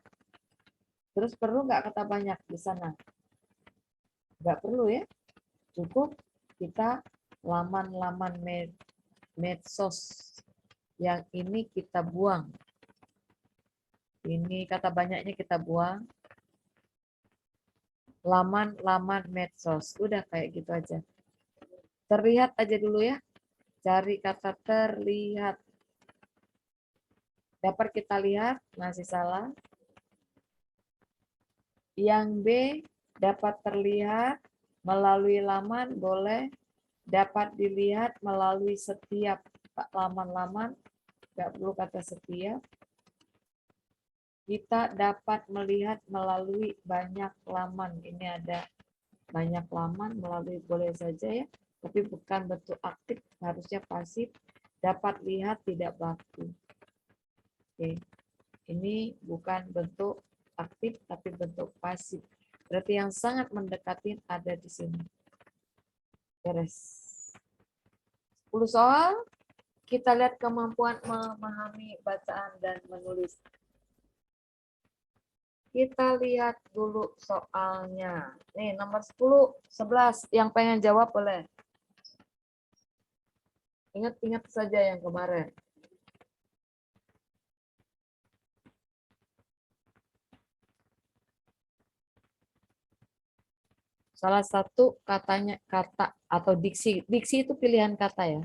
Terus perlu nggak kata banyak di sana? Nggak perlu ya. Cukup kita laman-laman medsos. Yang ini kita buang. Ini kata banyaknya kita buang. Laman-laman medsos. Udah kayak gitu aja. Terlihat aja dulu ya. Cari kata terlihat. Dapat kita lihat, masih salah. Yang B, dapat terlihat melalui laman, boleh. Dapat dilihat melalui setiap laman-laman, nggak perlu kata setiap. Kita dapat melihat melalui banyak laman. Ini ada banyak laman, melalui boleh saja ya. Tapi bukan bentuk aktif, harusnya pasif. Dapat lihat, tidak baku. Oke. Ini bukan bentuk aktif, tapi bentuk pasif. Berarti yang sangat mendekati ada di sini. Beres. 10 soal. Kita lihat kemampuan memahami bacaan dan menulis. Kita lihat dulu soalnya. Nih, nomor 10, 11. Yang pengen jawab boleh. Ingat-ingat saja yang kemarin. Salah satu katanya kata atau diksi. Diksi itu pilihan kata ya.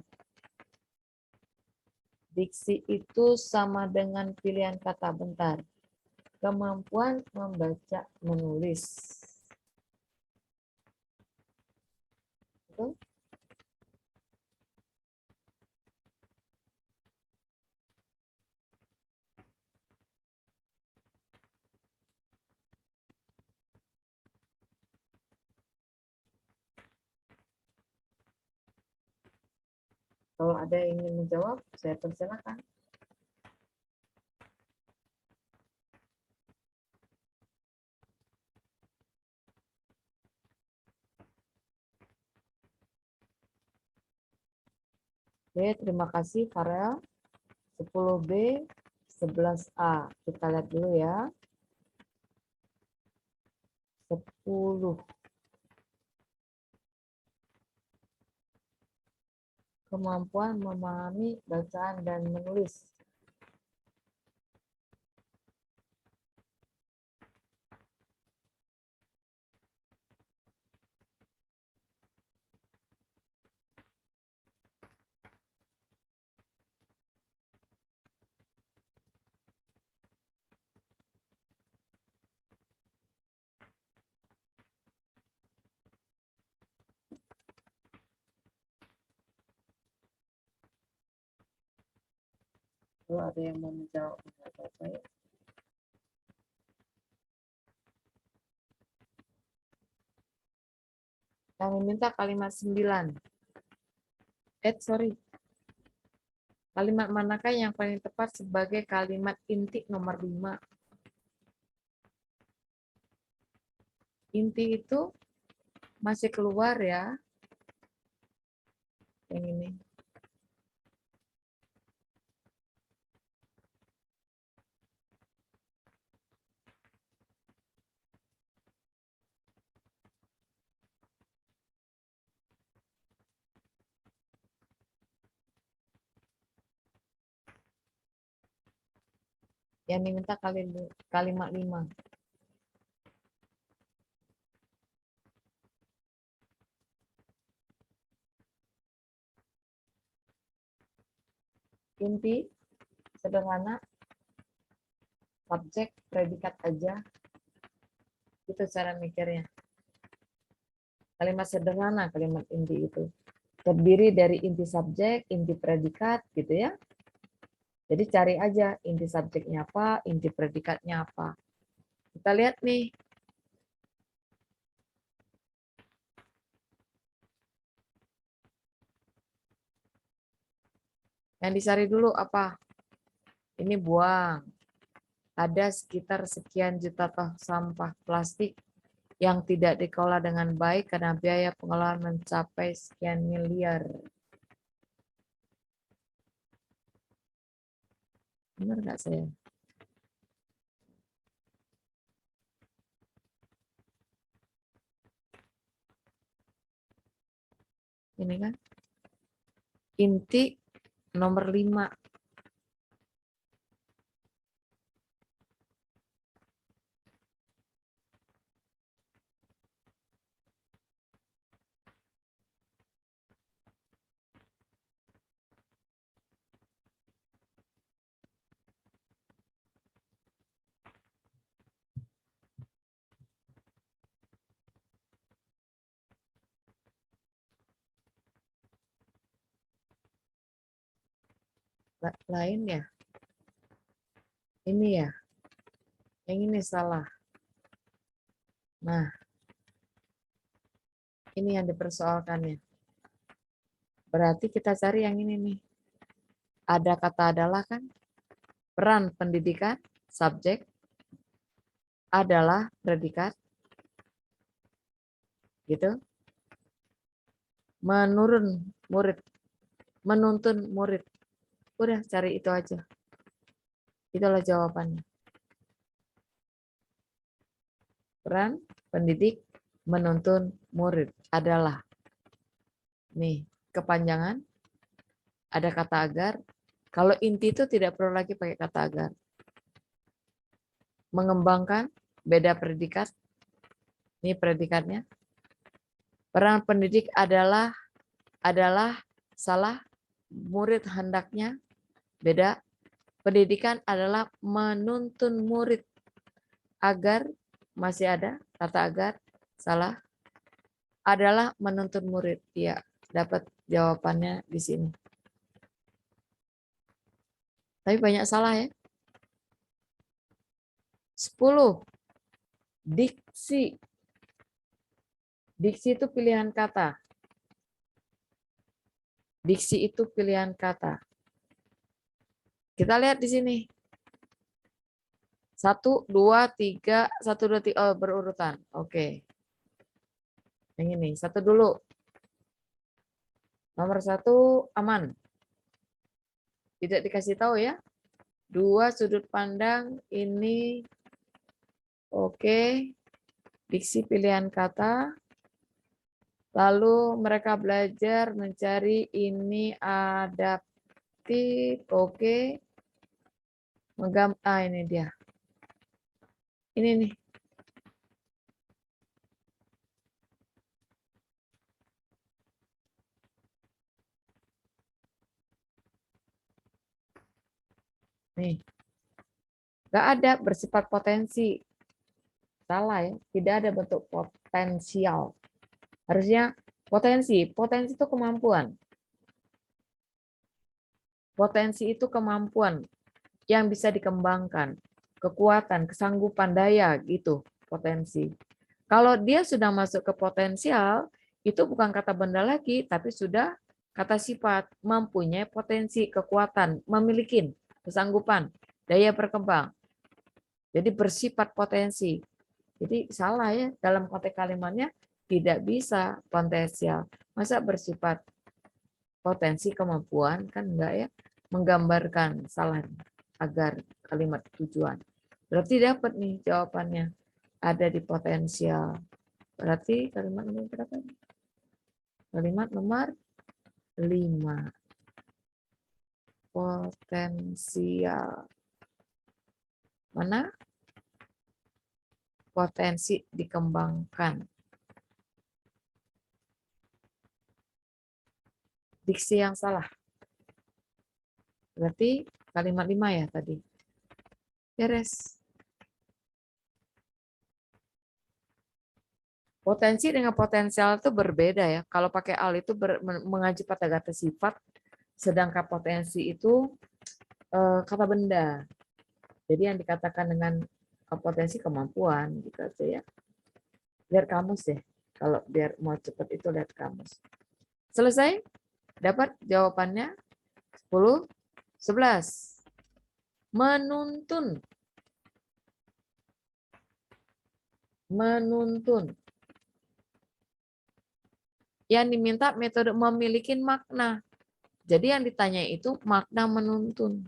Diksi itu sama dengan pilihan kata bentar. Kemampuan membaca menulis. Betul? Kalau ada yang ingin menjawab, saya persilakan. Oke, terima kasih Farel. 10B, 11A. Kita lihat dulu ya. 10. Kemampuan memahami bacaan dan menulis. Kalau ada yang mau menjawab, apa-apa ya. Kami minta kalimat 9. Sorry. Kalimat manakah yang paling tepat sebagai kalimat inti nomor 5? Inti itu masih keluar ya. Yang ini. Yang diminta kalimat 5. Inti sederhana, subjek, predikat aja. Itu cara mikirnya. Kalimat sederhana, kalimat inti itu. Terdiri dari inti subjek, inti predikat, gitu ya. Jadi cari aja inti subjeknya apa, inti predikatnya apa. Kita lihat nih. Yang dicari dulu apa? Ini buang. Ada sekitar sekian juta ton sampah plastik yang tidak dikelola dengan baik karena biaya pengelolaan mencapai sekian miliar. Benar nggak saya? Ini kan inti nomor 5. Lain ya? Ini ya? Yang ini salah. Nah, ini yang dipersoalkannya. Berarti kita cari yang ini nih. Ada kata adalah kan? Peran pendidikan, subjek, adalah predikat. Gitu. Menurun murid. Menuntun murid. Udah cari itu aja. Itulah jawabannya. Peran pendidik menuntun murid adalah. Nih, kepanjangan. Ada kata agar. Kalau inti itu tidak perlu lagi pakai kata agar. Mengembangkan, beda predikat. Ini predikatnya. Peran pendidik adalah salah, murid hendaknya, Beda. Pendidikan adalah menuntun murid agar, masih ada kata agar, salah, adalah menuntun murid. Ya, dapat jawabannya di sini. Tapi banyak salah ya. 10. Diksi. Diksi itu pilihan kata. Diksi itu pilihan kata. Kita lihat di sini. 1, 2, 3, 1, 2, 3, oh, berurutan. Oke. Yang ini, 1 dulu. Nomor 1 aman. Tidak dikasih tahu ya. 2 sudut pandang ini oke. Diksi pilihan kata. Lalu mereka belajar mencari ini adaptif, oke. Ini dia. Ini nih. Nih. Nggak ada bersifat potensi. Salah ya. Tidak ada bentuk potensial. Harusnya potensi. Potensi itu kemampuan. Potensi itu kemampuan yang bisa dikembangkan. Kekuatan, kesanggupan, daya gitu. Potensi. Kalau dia sudah masuk ke potensial, itu bukan kata benda lagi, tapi sudah kata sifat, mempunyai potensi, kekuatan, memiliki kesanggupan, daya berkembang. Jadi bersifat potensi. Jadi salah ya, dalam konteks kalimatnya tidak bisa potensial. Masa bersifat potensi kemampuan, kan enggak ya, menggambarkan salah agar kalimat tujuan. Berarti dapat nih jawabannya, ada di potensial. Berarti kalimat nomor berapa? Kalimat nomor 5. Potensial. Mana? Potensi dikembangkan. Diksi yang salah. Berarti kalimat 5 ya tadi. Beres. Potensi dengan potensial itu berbeda ya. Kalau pakai al itu mengaji pada kata sifat, sedangkan potensi itu kata benda. Jadi yang dikatakan dengan potensi kemampuan gitu aja ya. Lihat kamus deh. Kalau biar mau cepat itu lihat kamus. Selesai? Dapat jawabannya 10, 11. Menuntun. Menuntun. Yang diminta metode memiliki makna. Jadi yang ditanya itu makna menuntun.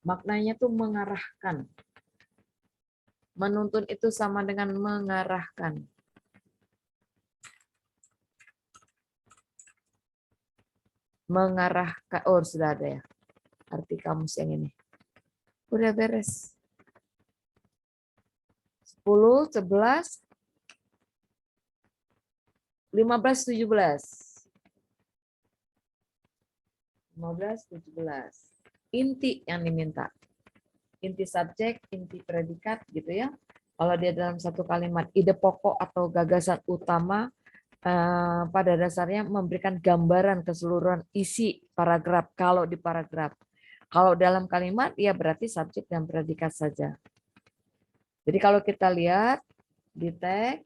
Maknanya tuh mengarahkan. Menuntun itu sama dengan mengarahkan. Mengarahkan, oh sudah ada ya. Arti kamus yang ini. Udah beres. 10, 11, 15, 17. 15, 17. Inti yang diminta. Inti subjek, inti predikat gitu ya. Kalau dia dalam satu kalimat, ide pokok atau gagasan utama pada dasarnya memberikan gambaran keseluruhan isi paragraf kalau di paragraf. Kalau dalam kalimat, ya berarti subjek dan predikat saja. Jadi kalau kita lihat di teks,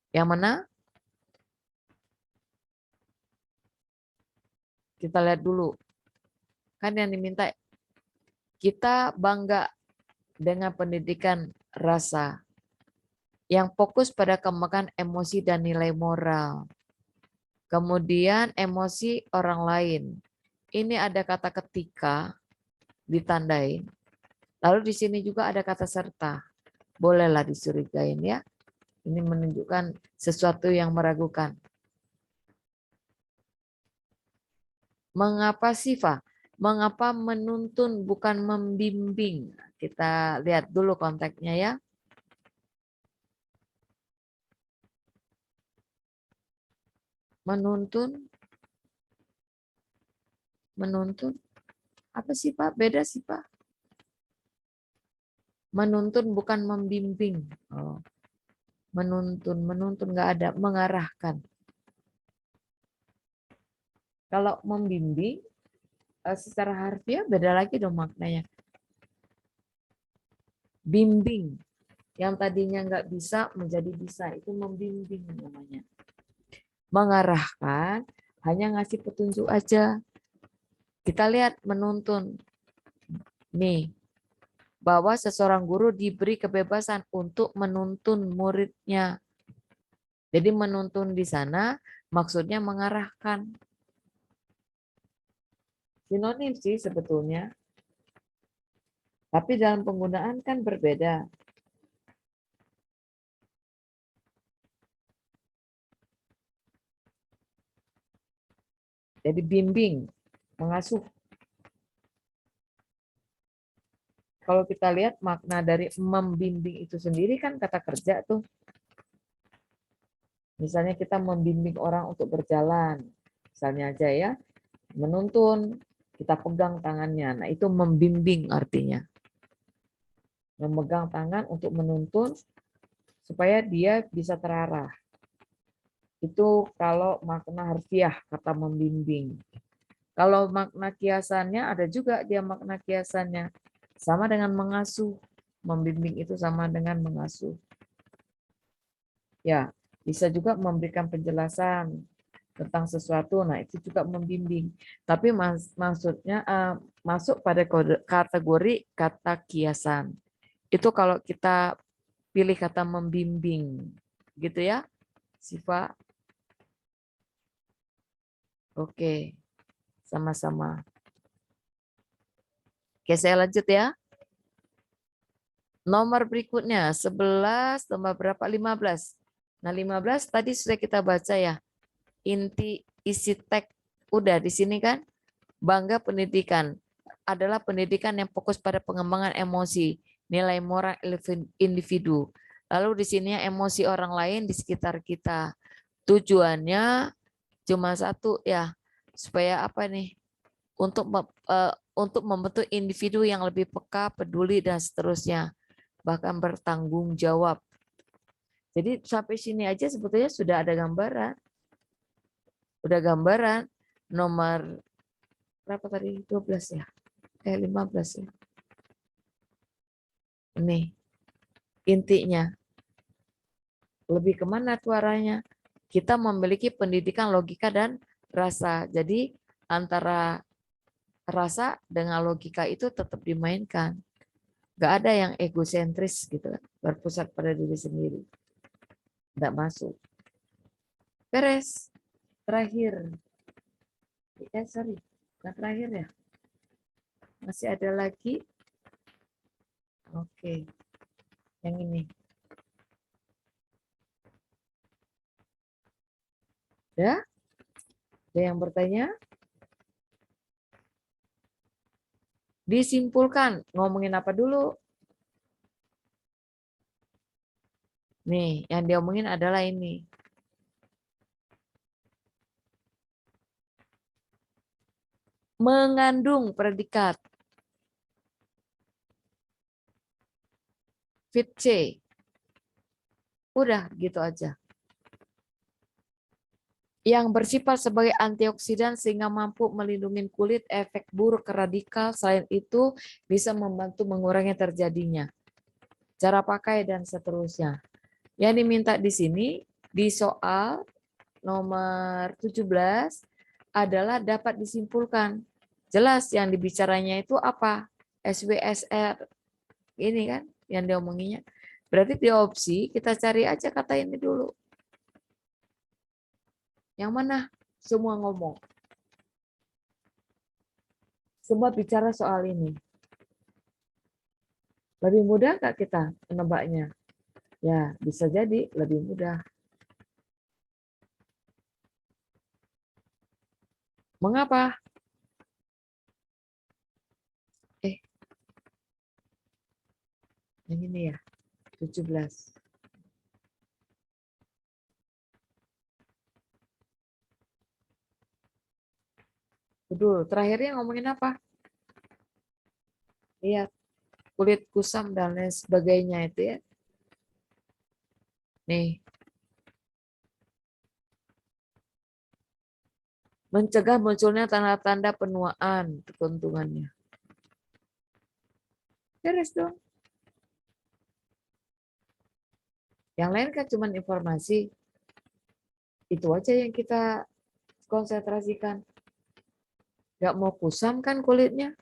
yang mana? Kita lihat dulu. Kan yang diminta, kita bangga dengan pendidikan rasa yang fokus pada kembangan emosi dan nilai moral. Kemudian emosi orang lain. Ini ada kata ketika ditandai. Lalu di sini juga ada kata serta. Bolehlah disurigain ya. Ini menunjukkan sesuatu yang meragukan. Mengapa Sifa? Mengapa menuntun bukan membimbing? kita lihat dulu konteksnya ya. Menuntun, menuntun. Apa sih Pak? Beda sih Pak. Menuntun bukan membimbing. Oh. Menuntun nggak ada, mengarahkan. Kalau membimbing, secara harfiah beda lagi dong maknanya. Bimbing, yang tadinya nggak bisa menjadi bisa, itu membimbing namanya. Mengarahkan, hanya ngasih petunjuk aja. Kita lihat menuntun. Nih, bahwa seseorang guru diberi kebebasan untuk menuntun muridnya. Jadi menuntun di sana maksudnya mengarahkan. Sinonim sih sebetulnya. Tapi dalam penggunaan kan berbeda. Jadi bimbing, mengasuh. Kalau kita lihat makna dari membimbing itu sendiri kan kata kerja tuh. Misalnya kita membimbing orang untuk berjalan. Misalnya aja ya, menuntun, kita pegang tangannya. Nah itu membimbing artinya. Memegang tangan untuk menuntun supaya dia bisa terarah. Itu kalau makna harfiah, kata membimbing. Kalau makna kiasannya ada juga dia makna kiasannya. Sama dengan mengasuh. Membimbing itu sama dengan mengasuh. Ya, bisa juga memberikan penjelasan tentang sesuatu. Nah, itu juga membimbing. Tapi maksudnya masuk pada kategori kata kiasan. Itu kalau kita pilih kata membimbing. Gitu ya, Siva. Oke, sama-sama. Oke, saya lanjut ya. Nomor berikutnya 11, nomor berapa? 15. Nah, 15 tadi sudah kita baca ya. Inti isi teks udah di sini kan? Bangga pendidikan adalah pendidikan yang fokus pada pengembangan emosi, nilai moral individu. Lalu di sini emosi orang lain di sekitar kita. Tujuannya cuma satu ya, supaya apa nih? Untuk membentuk individu yang lebih peka, peduli dan seterusnya, bahkan bertanggung jawab. Jadi sampai sini aja sebetulnya sudah ada gambaran. Udah gambaran nomor berapa tadi? 12 ya? 15 ya. Ini intinya. Lebih kemana tuh arahnya? Kita memiliki pendidikan logika dan rasa. Jadi antara rasa dengan logika itu tetap dimainkan. Gak ada yang egosentris gitu, berpusat pada diri sendiri. Nggak masuk. Beres. Terakhir. Sorry. Bukan terakhir ya. Masih ada lagi. Oke. Yang ini. Ya? Ada yang bertanya? Disimpulkan. Ngomongin apa dulu? Nih, yang diomongin adalah ini. Mengandung predikat. Fit C. Udah gitu aja. Yang bersifat sebagai antioksidan sehingga mampu melindungi kulit efek buruk radikal. Selain itu bisa membantu mengurangi terjadinya. Cara pakai dan seterusnya. Yang diminta di sini di soal nomor 17 adalah dapat disimpulkan. Jelas yang dibicaranya itu apa? SWSR. Ini kan yang diomonginya. Berarti di opsi kita cari aja kata ini dulu. Yang mana? Semua ngomong. Semua bicara soal ini. Lebih mudah nggak kita menebaknya? Ya, bisa jadi lebih mudah. Mengapa? Yang ini ya, 17. Dulu, terakhirnya ngomongin apa? Lihat, kulit kusam dan lain sebagainya itu ya. Nih, mencegah munculnya tanda-tanda penuaan, keuntungannya. Beres dong. Yang lain kan cuma informasi. Itu aja yang kita konsentrasikan. Gak mau kusam kan kulitnya?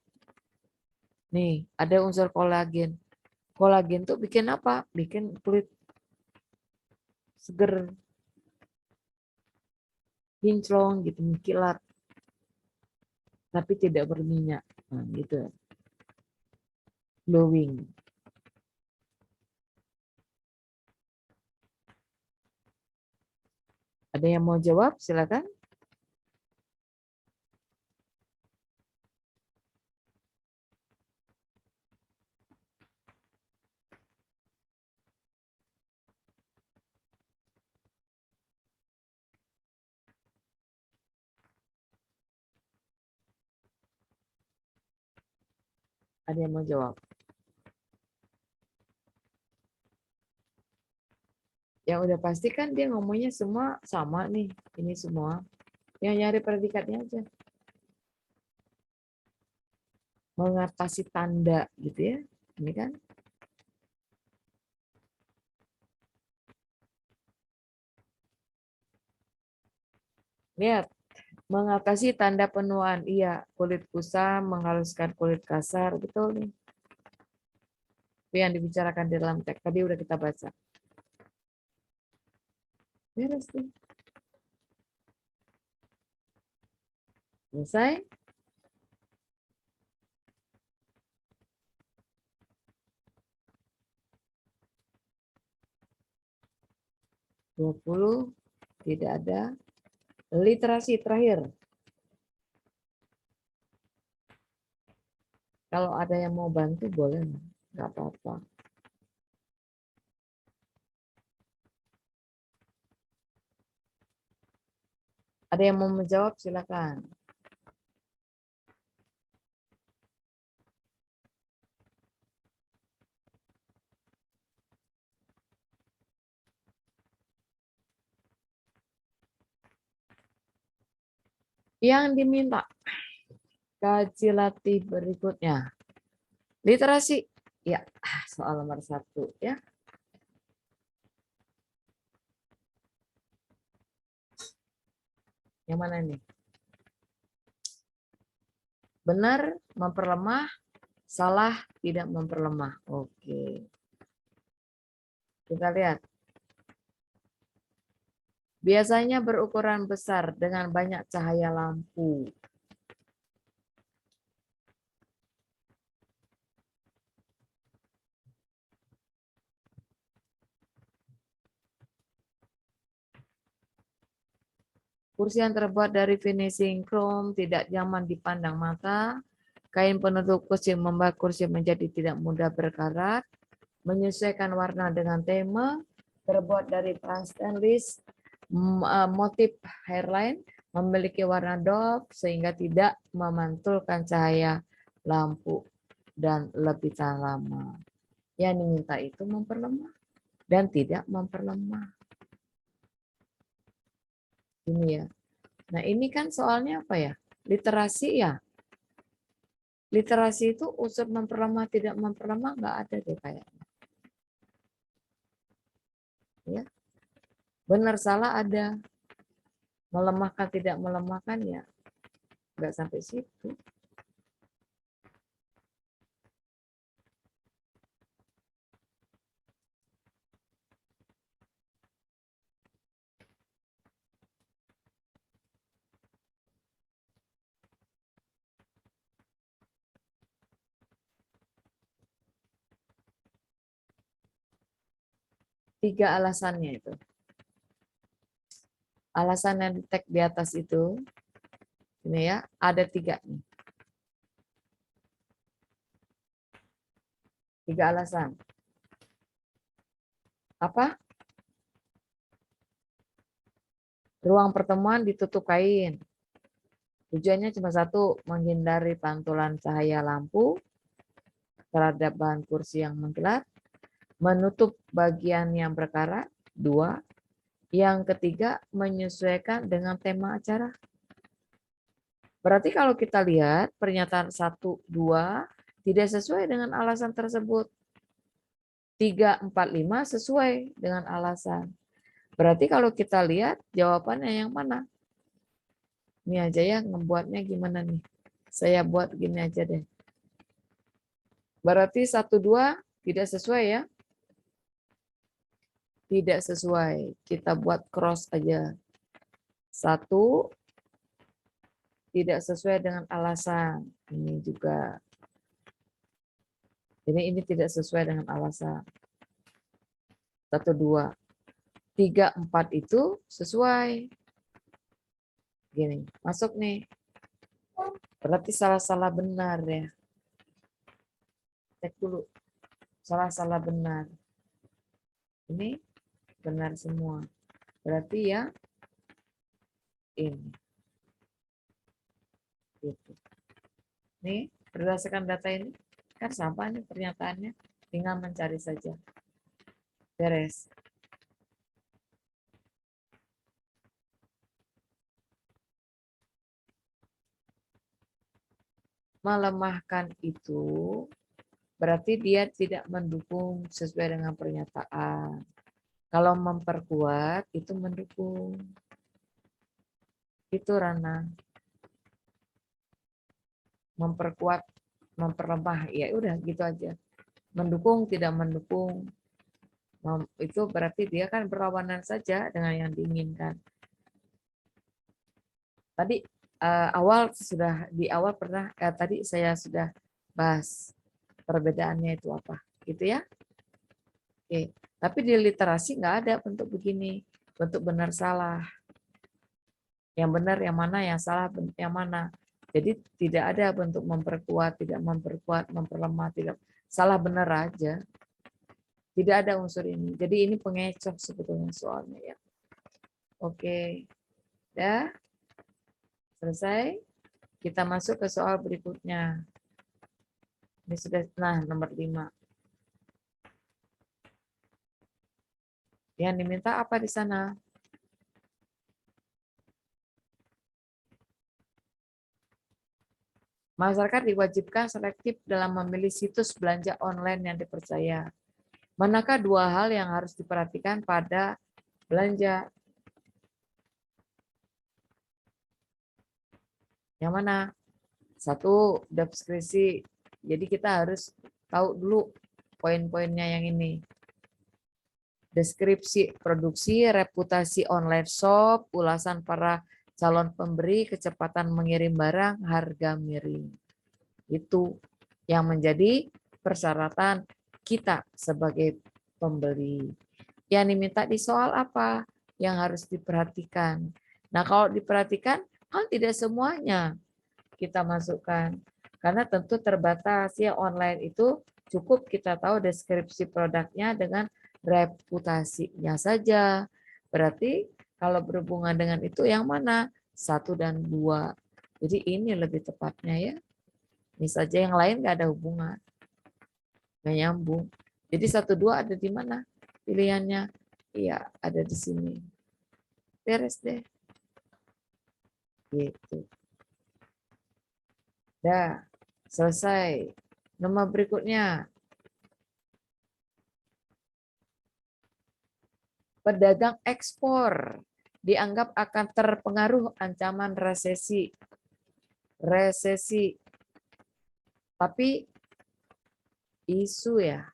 Nih, ada unsur kolagen. Kolagen tuh bikin apa? Bikin kulit seger, kinclong gitu, mengkilat. Tapi tidak berminyak. Nah, gitu. Glowing. Ada yang mau jawab? Silakan. Ada yang mau jawab? Yang udah pasti kan dia ngomongnya semua sama nih. Ini semua. Yang nyari predikatnya aja. Mengatasi tanda gitu ya. Ini kan. Lihat. Mengatasi tanda penuaan. Iya. Kulit kusam, menghaluskan kulit kasar. Betul nih. Itu yang dibicarakan di dalam teks. Tadi udah kita baca. Beres nih. Selesai. (20) tidak ada. Literasi terakhir. Kalau ada yang mau bantu boleh, nggak apa-apa. Ada yang mau menjawab silakan. Yang diminta kaji latih berikutnya. Literasi. Ya, soal nomor 1 ya. Yang mana nih? Benar memperlemah, salah tidak memperlemah. Oke. Kita lihat. Biasanya berukuran besar dengan banyak cahaya lampu. Kursi yang terbuat dari finishing chrome tidak nyaman dipandang mata. Kain penutup kursi membuat kursi menjadi tidak mudah berkarat. Menyesuaikan warna dengan tema. Terbuat dari bahan stainless. Motif hairline. Memiliki warna doff sehingga tidak memantulkan cahaya lampu dan lebih tahan lama. Yang diminta itu memperlemah dan tidak memperlemah. Ini ya. Nah ini kan soalnya apa ya? Literasi ya. Literasi itu unsur memperlemah tidak memperlemah nggak ada deh kayaknya. Ya. Benar salah ada. Melemahkan tidak melemahkan ya. Nggak sampai situ. Tiga alasannya itu. Alasan yang di tag di atas itu, ini ya, ada 3 nih. 3 alasan. apa? Ruang pertemuan ditutup kain. Tujuannya cuma satu, menghindari pantulan cahaya lampu terhadap bahan kursi yang mengkilat, menutup bagian yang berkarat. 2. Yang ketiga, menyesuaikan dengan tema acara. Berarti kalau kita lihat pernyataan 1, 2 tidak sesuai dengan alasan tersebut. 3, 4, 5 sesuai dengan alasan. Berarti kalau kita lihat jawabannya yang mana? Ini aja ya, ngebuatnya gimana nih? Saya buat gini aja deh. Berarti 1, 2 tidak sesuai ya? Tidak sesuai. Kita buat cross aja. 1 tidak sesuai dengan alasan. Ini juga. Ini tidak sesuai dengan alasan. 1, 2. 3, 4 itu sesuai. Gini, masuk nih. Berarti salah-salah benar ya. Cek dulu. Salah-salah benar. Ini benar semua. Berarti ya ini. Gitu. Nih, berdasarkan data ini, kan sama nih pernyataannya. Tinggal mencari saja. Beres. Melemahkan itu berarti dia tidak mendukung sesuai dengan pernyataan. Kalau memperkuat itu mendukung. Itu Rana. Memperkuat, memperlemah, ya udah gitu aja. Mendukung, tidak mendukung. Itu berarti dia kan berlawanan saja dengan yang diinginkan. Tadi di awal pernah tadi saya sudah bahas perbedaannya itu apa, gitu ya. Oke, tapi di literasi nggak ada bentuk begini, bentuk benar salah. Yang benar yang mana, yang salah yang mana. Jadi tidak ada bentuk memperkuat, tidak memperkuat, memperlemah, tidak salah benar aja. Tidak ada unsur ini. Jadi ini pengecoh sebetulnya soalnya ya. Oke, ya selesai. Kita masuk ke soal berikutnya. Ini sudah, nah nomor 5. Yang diminta apa di sana? Masyarakat diwajibkan selektif dalam memilih situs belanja online yang dipercaya. Manakah 2 hal yang harus diperhatikan pada belanja? Yang mana? 1, deskripsi. Jadi kita harus tahu dulu poin-poinnya yang ini. Deskripsi produksi, reputasi online shop, ulasan para calon pemberi, kecepatan mengirim barang, harga miring. Itu yang menjadi persyaratan kita sebagai pembeli. Yang diminta di soal apa? Yang harus diperhatikan. Nah, kalau diperhatikan, kan tidak semuanya kita masukkan. Karena tentu terbatas ya, online itu cukup kita tahu deskripsi produknya dengan reputasinya saja. Berarti kalau berhubungan dengan itu yang mana? 1 dan 2. Jadi ini lebih tepatnya ya. Ini saja, yang lain nggak ada hubungan. Nggak nyambung. Jadi 1, 2 ada di mana pilihannya? Iya, ada di sini. Beres deh. Gitu. Dah, selesai. Nomor berikutnya. Pedagang ekspor dianggap akan terpengaruh ancaman resesi. Resesi. Tapi isu ya.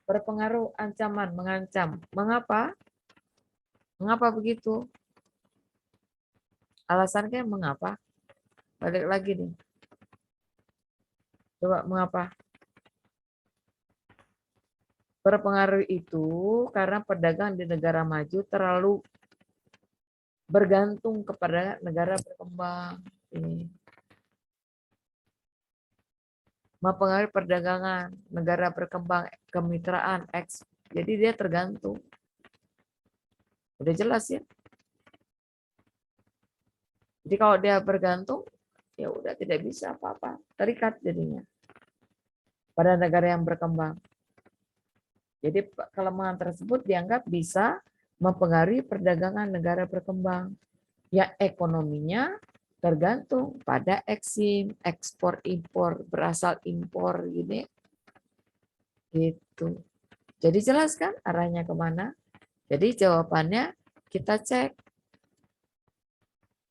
Berpengaruh, ancaman, mengancam. Mengapa? Mengapa begitu? Alasannya mengapa? Balik lagi nih. Coba mengapa? Berpengaruh itu karena pedagang di negara maju terlalu bergantung kepada negara berkembang. Ini. mempengaruhi perdagangan, negara berkembang, kemitraan, jadi dia tergantung. Udah jelas ya. Jadi kalau dia bergantung, ya udah tidak bisa apa-apa, terikat jadinya pada negara yang berkembang. Jadi kelemahan tersebut dianggap bisa mempengaruhi perdagangan negara berkembang. Ya ekonominya tergantung pada eksim, ekspor impor, berasal impor gini. Gitu. Jadi jelas kan arahnya kemana? Jadi jawabannya kita cek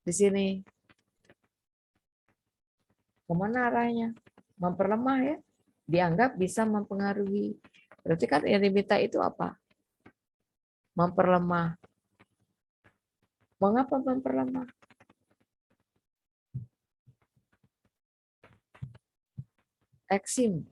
di sini. Kemana arahnya? Memperlemah ya. Dianggap bisa mempengaruhi. Berarti kan yang diminta itu apa? Memperlemah. Mengapa memperlemah? Eksim.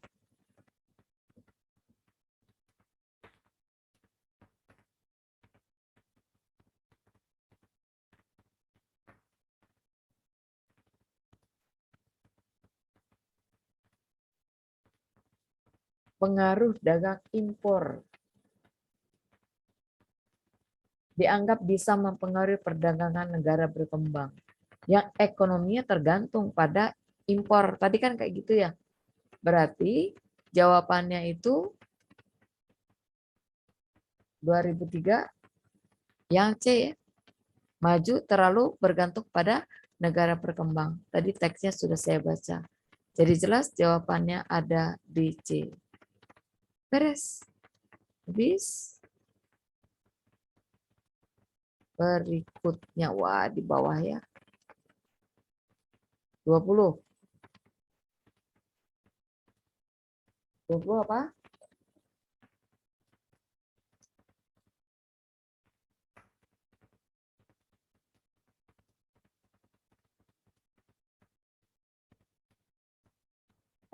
Pengaruh dagang impor. Dianggap bisa mempengaruhi perdagangan negara berkembang. Yang ekonominya tergantung pada impor. Tadi kan kayak gitu ya. Berarti jawabannya itu 2003 yang C ya. Maju terlalu bergantung pada negara berkembang. Tadi teksnya sudah saya baca. Jadi jelas jawabannya ada di C. Beres. Habis. Berikutnya, wah di bawah ya. 20. 20 apa?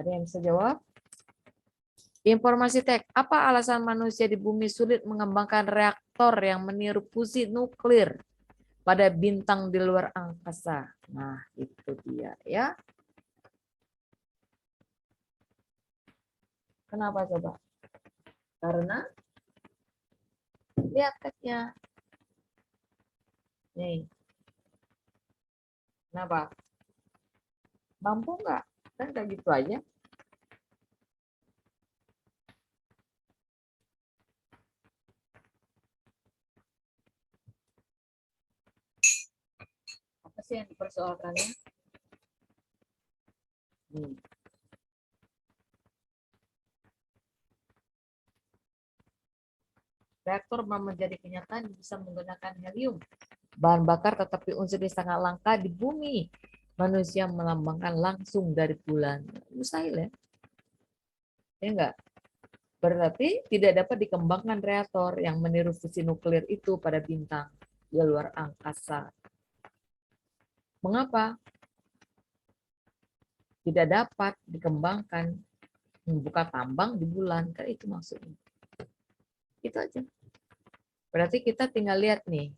Ada yang bisa jawab? Informasi teks. Apa alasan manusia di bumi sulit mengembangkan reaktor yang meniru fusi nuklir pada bintang di luar angkasa? Nah, itu dia ya. Kenapa coba? Karena lihat teksnya. Nih, kenapa? Mampu nggak? Kan kayak gitu aja. Apa sih yang dipersoalkannya? Hmm. Reaktor menjadi kenyataan bisa menggunakan helium. Bahan bakar tetapi unsurnya sangat langka di bumi. Manusia melambangkan langsung dari bulan. Mustahil ya? Ya enggak? Berarti tidak dapat dikembangkan reaktor yang meniru fusi nuklir itu pada bintang di luar angkasa. Mengapa? Tidak dapat dikembangkan membuka tambang di bulan. Kan itu maksudnya. Itu aja. Berarti kita tinggal lihat nih.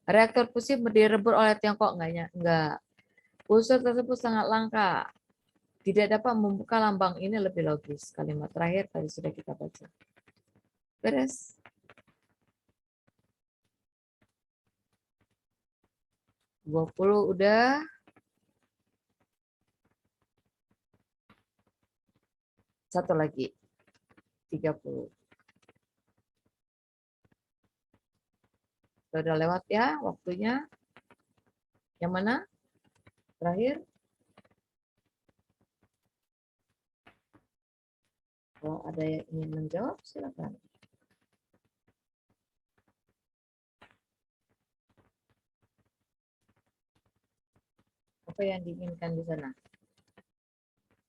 Reaktor fusi direbut oleh Tiongkok enggaknya? Enggak. Unsur tersebut sangat langka. Tidak dapat membuka lambang, ini lebih logis. Kalimat terakhir tadi sudah kita baca. Beres. Dua puluh udah. Satu lagi. 30. Sudah lewat ya waktunya. Yang mana? Terakhir. Kalau ada yang ingin menjawab, silakan. Apa yang diinginkan di sana?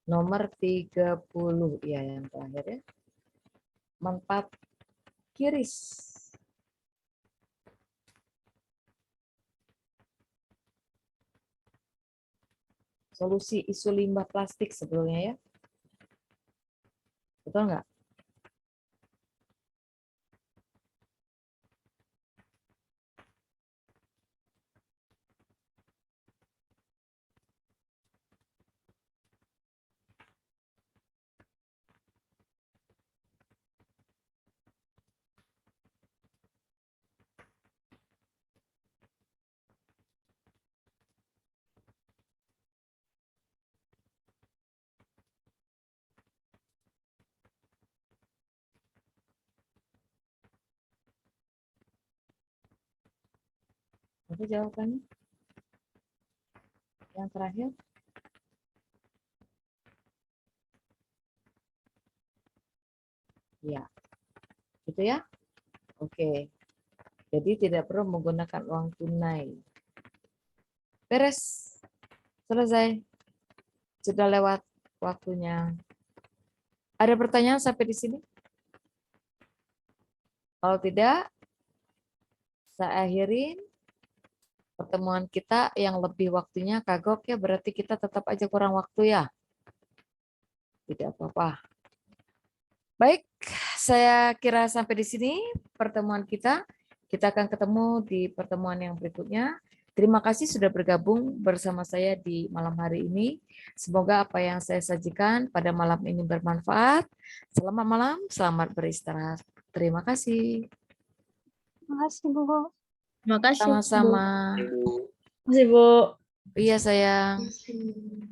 Nomor 30. Ya, yang terakhir ya. Manfaat kiris. Solusi isu limbah plastik sebelumnya ya. Betul nggak? Apa jawabannya? Yang terakhir? Ya, gitu ya. Oke. Jadi tidak perlu menggunakan uang tunai. Beres. Selesai. Sudah lewat waktunya. Ada pertanyaan sampai di sini? Kalau tidak, saya akhirin pertemuan kita yang lebih waktunya kagok ya, berarti kita tetap aja kurang waktu ya. Tidak apa-apa. Baik, saya kira sampai di sini pertemuan kita. Kita akan ketemu di pertemuan yang berikutnya. Terima kasih sudah bergabung bersama saya di malam hari ini. Semoga apa yang saya sajikan pada malam ini bermanfaat. Selamat malam, selamat beristirahat. Terima kasih. Terima kasih, Bu. Terima kasih, Bu. Sama-sama. Terima kasih, Bu. Iya sayang. Terima kasih.